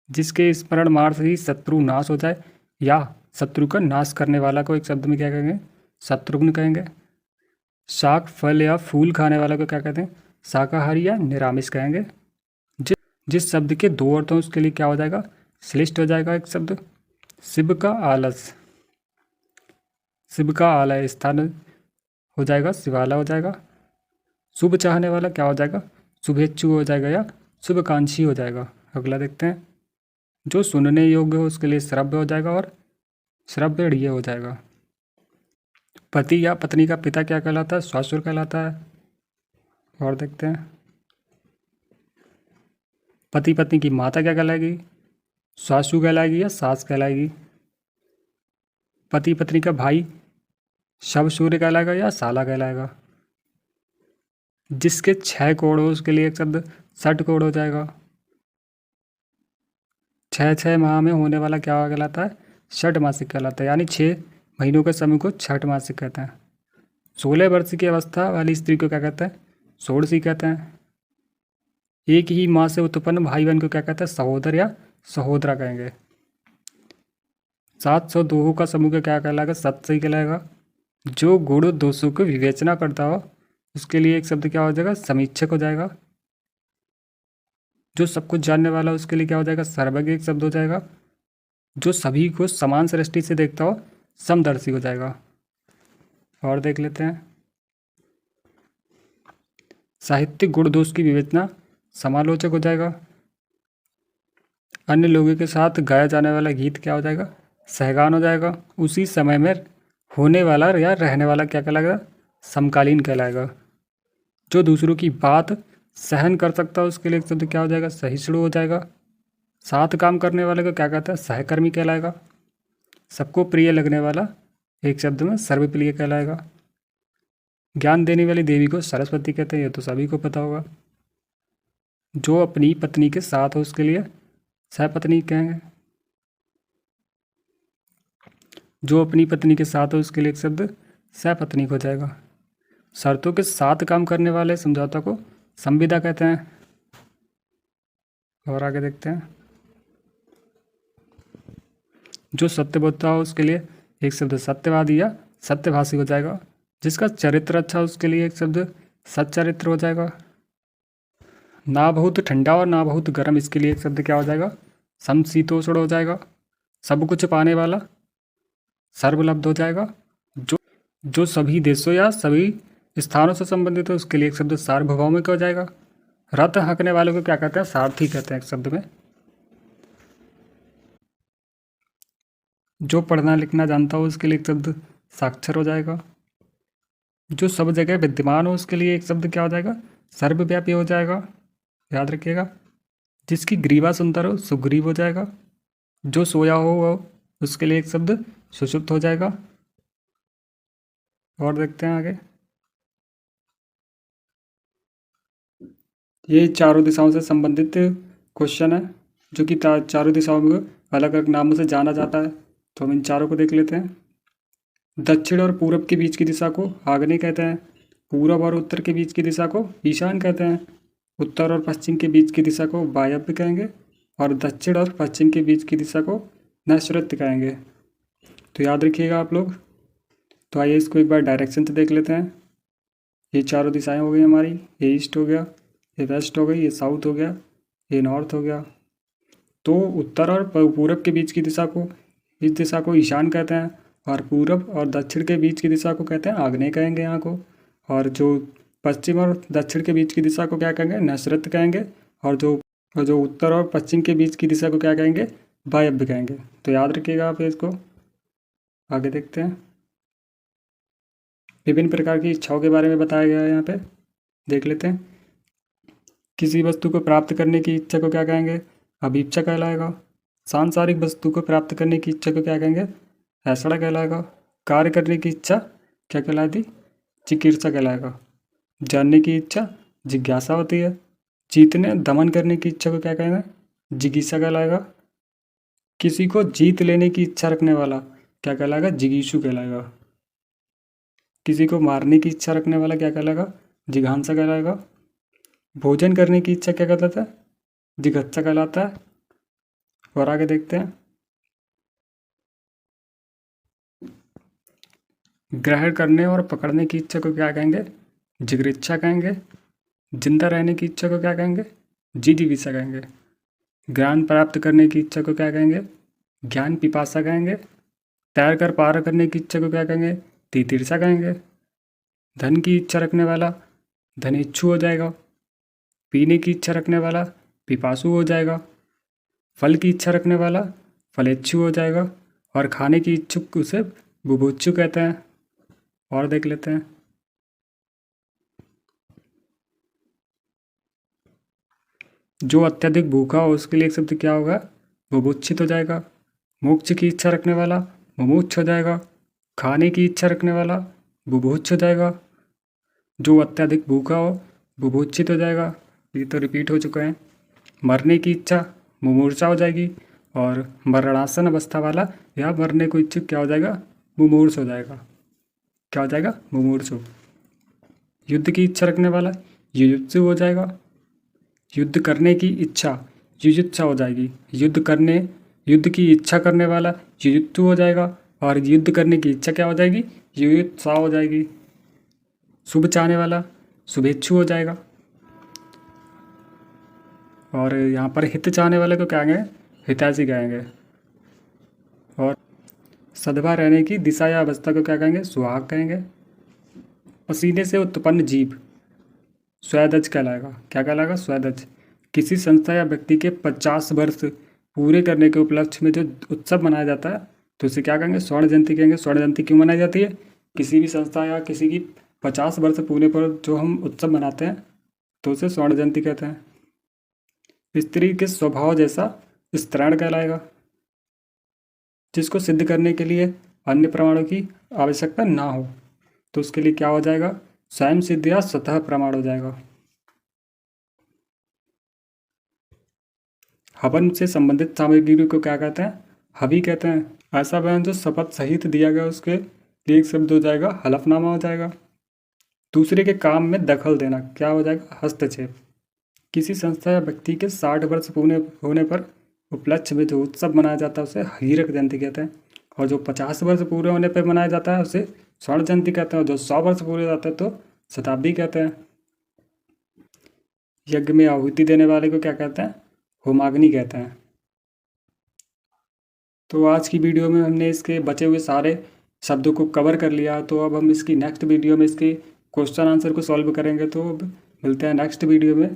जिसके स्मरण मार से ही शत्रु नाश हो जाए या शत्रु का नाश करने वाला को एक शब्द में क्या कहेंगे? शत्रुघ्न कहेंगे। शाक फल या फूल खाने वाला को क्या कहते हैं? शाकाहारी या निरामिष कहेंगे। जिस शब्द के दो अर्थ हों उसके लिए क्या हो जाएगा? श्लिष्ट हो जाएगा एक शब्द। शिव का आलस, शिव का आलय स्थान हो जाएगा शिवालय हो जाएगा। शुभ चाहने वाला क्या हो जाएगा? शुभेच्छु हो जाएगा या शुभकांक्षी हो जाएगा। अगला देखते हैं, जो सुनने योग्य हो उसके लिए श्रव्य हो जाएगा और श्रव्यणीय हो जाएगा। पति या पत्नी का पिता क्या कहलाता है? ससुर कहलाता है। और देखते हैं, पति पत्नी की माता क्या कहलाएगी? सासू कहलाएगी या सास कहलाएगी। पति पत्नी का भाई शव सूर्य कहलाएगा या साला कहलाएगा। जिसके 6 कोण हो उसके लिए एक शब्द षट कोण हो जाएगा। 6 माह में होने वाला क्या कहलाता है? षठ मासिक कहलाता है, यानी 6 महीनों के समय को छठ मासिक कहते हैं। 16 वर्ष की अवस्था वाली स्त्री को क्या कहते हैं? षोडशी कहते हैं। एक ही माँ से उत्पन्न भाई बहन को क्या कहते हैं? सहोदर या सहोदरा कहेंगे। 700 दोहों का समूह का क्या कहलाएगा? सत्सई कहलाएगा। जो गुण दोषों को विवेचना करता हो उसके लिए एक शब्द क्या हो जाएगा? समीक्षक हो जाएगा। जो सब कुछ जानने वाला हो उसके लिए क्या हो जाएगा? सर्वज्ञ एक शब्द हो जाएगा। जो सभी को समान दृष्टि से देखता हो समदर्शी हो जाएगा। और देख लेते हैं, साहित्यिक गुण दोष की विवेचना समालोचक हो जाएगा। अन्य लोगों के साथ गाया जाने वाला गीत क्या हो जाएगा? सहगान हो जाएगा। उसी समय में होने वाला या रहने वाला क्या कहलाएगा? समकालीन कहलाएगा। जो दूसरों की बात सहन कर सकता है उसके लिए एक शब्द क्या हो जाएगा? सहिष्णु हो जाएगा। साथ काम करने वाले को क्या कहता है? सहकर्मी कहलाएगा। सबको प्रिय लगने वाला एक शब्द में सर्वप्रिय कहलाएगा। ज्ञान देने वाली देवी को सरस्वती कहते हैं, ये तो सभी को पता होगा। जो अपनी पत्नी के साथ हो उसके लिए सहपत्नी कहेंगे। जो अपनी पत्नी के साथ हो उसके लिए एक शब्द सहपत्नीक हो जाएगा। शर्तों के साथ काम करने वाले समझौता को संविदा कहते हैं। और आगे देखते हैं, जो सत्य बोलता हो उसके लिए एक शब्द सत्यवादी या सत्यभाषी हो जाएगा। जिसका चरित्र अच्छा हो उसके लिए एक शब्द सच्चरित्र हो जाएगा। ना बहुत ठंडा और ना बहुत गर्म, इसके लिए एक शब्द क्या हो जाएगा? समशीतोष्ण हो जाएगा। सब कुछ पाने वाला सर्वलब्ध हो जाएगा। जो जो सभी देशों या सभी स्थानों से संबंधित हो उसके लिए एक शब्द सार्वभौमिक हो जाएगा। रथ हाँकने वालों को क्या कहते हैं? सारथी कहते हैं एक शब्द में। जो पढ़ना लिखना जानता हो उसके लिए एक शब्द साक्षर हो जाएगा। जो सब जगह विद्यमान हो उसके लिए एक शब्द क्या हो जाएगा? सर्वव्यापी हो जाएगा। याद रखिएगा। जिसकी ग्रीवा सुंदर हो सुग्रीव हो जाएगा। जो सोया हो वो उसके लिए एक शब्द सुषुप्त हो जाएगा। और देखते हैं आगे। ये चारों दिशाओं से संबंधित क्वेश्चन है जो कि चारों दिशाओं में अलग अलग नामों से जाना जाता है। तो हम इन चारों को देख लेते हैं। दक्षिण और पूरब के बीच की दिशा को आग्नेय कहते हैं। पूरब और उत्तर के बीच की दिशा को ईशान कहते हैं। उत्तर और पश्चिम के बीच की दिशा को वायव्य कहेंगे और दक्षिण और पश्चिम के बीच की दिशा को नैऋत्य कहेंगे। तो याद रखिएगा आप लोग। तो आइए इसको एक बार डायरेक्शन से देख लेते हैं। ये चारों दिशाएं हो गई हमारी। ये ईस्ट हो गया, ये वेस्ट हो गई, ये साउथ हो गया, ये नॉर्थ हो गया। तो उत्तर और पूरब के बीच की दिशा को, इस दिशा को ईशान कहते हैं और पूरब और दक्षिण के बीच की दिशा को कहते हैं आग्नेय कहेंगे यहाँ को। और जो पश्चिम और दक्षिण के बीच की दिशा को क्या कहेंगे? नैऋत्य कहेंगे। और जो उत्तर और पश्चिम के बीच की दिशा को क्या कहेंगे? वायव्य कहेंगे। तो याद रखिएगा आप इसको। आगे देखते हैं। विभिन्न प्रकार की इच्छाओं के बारे में बताया गया है यहाँ पे, देख लेते हैं। किसी वस्तु को प्राप्त करने की इच्छा को क्या कहेंगे? अभीप्सा कहलाएगा। सांसारिक वस्तु को प्राप्त करने की इच्छा को क्या कहेंगे? ऐसड़ा कहलाएगा। कार्य करने की इच्छा क्या कहलाती? चिकित्सा कहलाएगा। जानने की इच्छा जिज्ञासा होती है। जीतने दमन करने की इच्छा को क्या कहेंगे? जिगीषा कहलाएगा। किसी को जीत लेने की इच्छा रखने वाला क्या कहलाएगा? जिगीषु कहलाएगा। किसी को मारने की इच्छा रखने वाला क्या कहलाएगा? जिघांसा कहलाएगा। भोजन करने की इच्छा क्या कहलाता है? जिघत्सा कहलाता है। और आगे देखते हैं। ग्रहण करने और पकड़ने की इच्छा को क्या कहेंगे? जिगृच्छा कहेंगे। जिंदा रहने की इच्छा को क्या कहेंगे? जिजीविषा कहेंगे। ज्ञान प्राप्त करने की इच्छा को क्या कहेंगे? ज्ञान पिपासा कहेंगे। तैर कर पार करने की इच्छा को क्या कहेंगे? तितिर्षा कहेंगे। धन की इच्छा रखने वाला धनेच्छु हो जाएगा। पीने की इच्छा रखने वाला पिपासु हो जाएगा। फल की इच्छा रखने वाला फलेच्छु हो जाएगा। और खाने की इच्छुक उसे बुभुक्षु कहते हैं। और देख लेते हैं। जो अत्यधिक भूखा हो उसके लिए एक शब्द क्या होगा? बुभुक्षित हो जाएगा। मोक्ष की इच्छा रखने वाला मुमुक्ष हो जाएगा। खाने की इच्छा रखने वाला बुभुक्ष हो जाएगा। जो अत्यधिक भूखा हो बुभुक्षित हो जाएगा। ये तो रिपीट हो चुका है। मरने की इच्छा मुमूर्छा हो जाएगी। और मरणासन अवस्था वाला या मरने को इच्छुक क्या हो जाएगा? मुमूर्ष हो जाएगा। क्या हो जाएगा? मुमूर्षु। युद्ध की इच्छा रखने वाला युयुत्सु हो जाएगा। युद्ध करने की इच्छा युयुत्सा हो जाएगी। युद्ध की इच्छा करने वाला युयुत्सु हो जाएगा। और युद्ध करने की इच्छा क्या हो जाएगी? युयुत्सा हो जाएगी। शुभ चाहने वाला शुभेच्छु हो जाएगा। और यहाँ पर हित चाहने वाले को क्या कहेंगे? हितैषी कहेंगे। और सद्भाव रहने की दिशा या अवस्था को क्या कहेंगे? सुहाग कहेंगे। पसीने से उत्पन्न जीव स्वैदज कहलाएगा। क्या कहलाएगा? स्वैदज। किसी संस्था या व्यक्ति के 50 वर्ष पूरे करने के उपलक्ष्य में जो उत्सव मनाया जाता है तो उसे क्या कहेंगे? स्वर्ण जयंती कहेंगे। स्वर्ण जयंती क्यों मनाई जाती है? किसी भी संस्था या किसी की 50 वर्ष पूरे पर जो हम उत्सव मनाते हैं तो उसे स्वर्ण जयंती कहते हैं। स्त्री के स्वभाव जैसा स्तरण कहलाएगा। जिसको सिद्ध करने के लिए अन्य प्रमाणों की आवश्यकता ना हो तो उसके लिए क्या हो जाएगा? स्वयं सिद्ध या स्वतः प्रमाण हो जाएगा। हवन से संबंधित सामग्री को क्या कहते हैं? हवि कहते हैं। ऐसा बयान जो शपथ सहित दिया गया उसके लिए एक शब्द हो जाएगा हलफनामा हो जाएगा। दूसरे के काम में दखल देना क्या हो जाएगा? हस्तक्षेप। किसी संस्था या व्यक्ति के 60 वर्ष पूरे होने पर उपलक्ष्य में जो उत्सव मनाया जाता है उसे हीरक जयंती कहते हैं। और जो 50 वर्ष पूरे होने पर मनाया जाता है उसे स्वर्ण जयंती कहते हैं। और जो 100 वर्ष पूरे हो जाते हैं तो शताब्दी कहते हैं। यज्ञ में आहुति देने वाले को क्या कहते हैं? होमाग्नि कहते हैं। तो आज की वीडियो में हमने इसके बचे हुए सारे शब्दों को कवर कर लिया। तो अब हम इसकी नेक्स्ट वीडियो में इसके क्वेश्चन आंसर को सॉल्व करेंगे। तो अब मिलते हैं नेक्स्ट वीडियो में।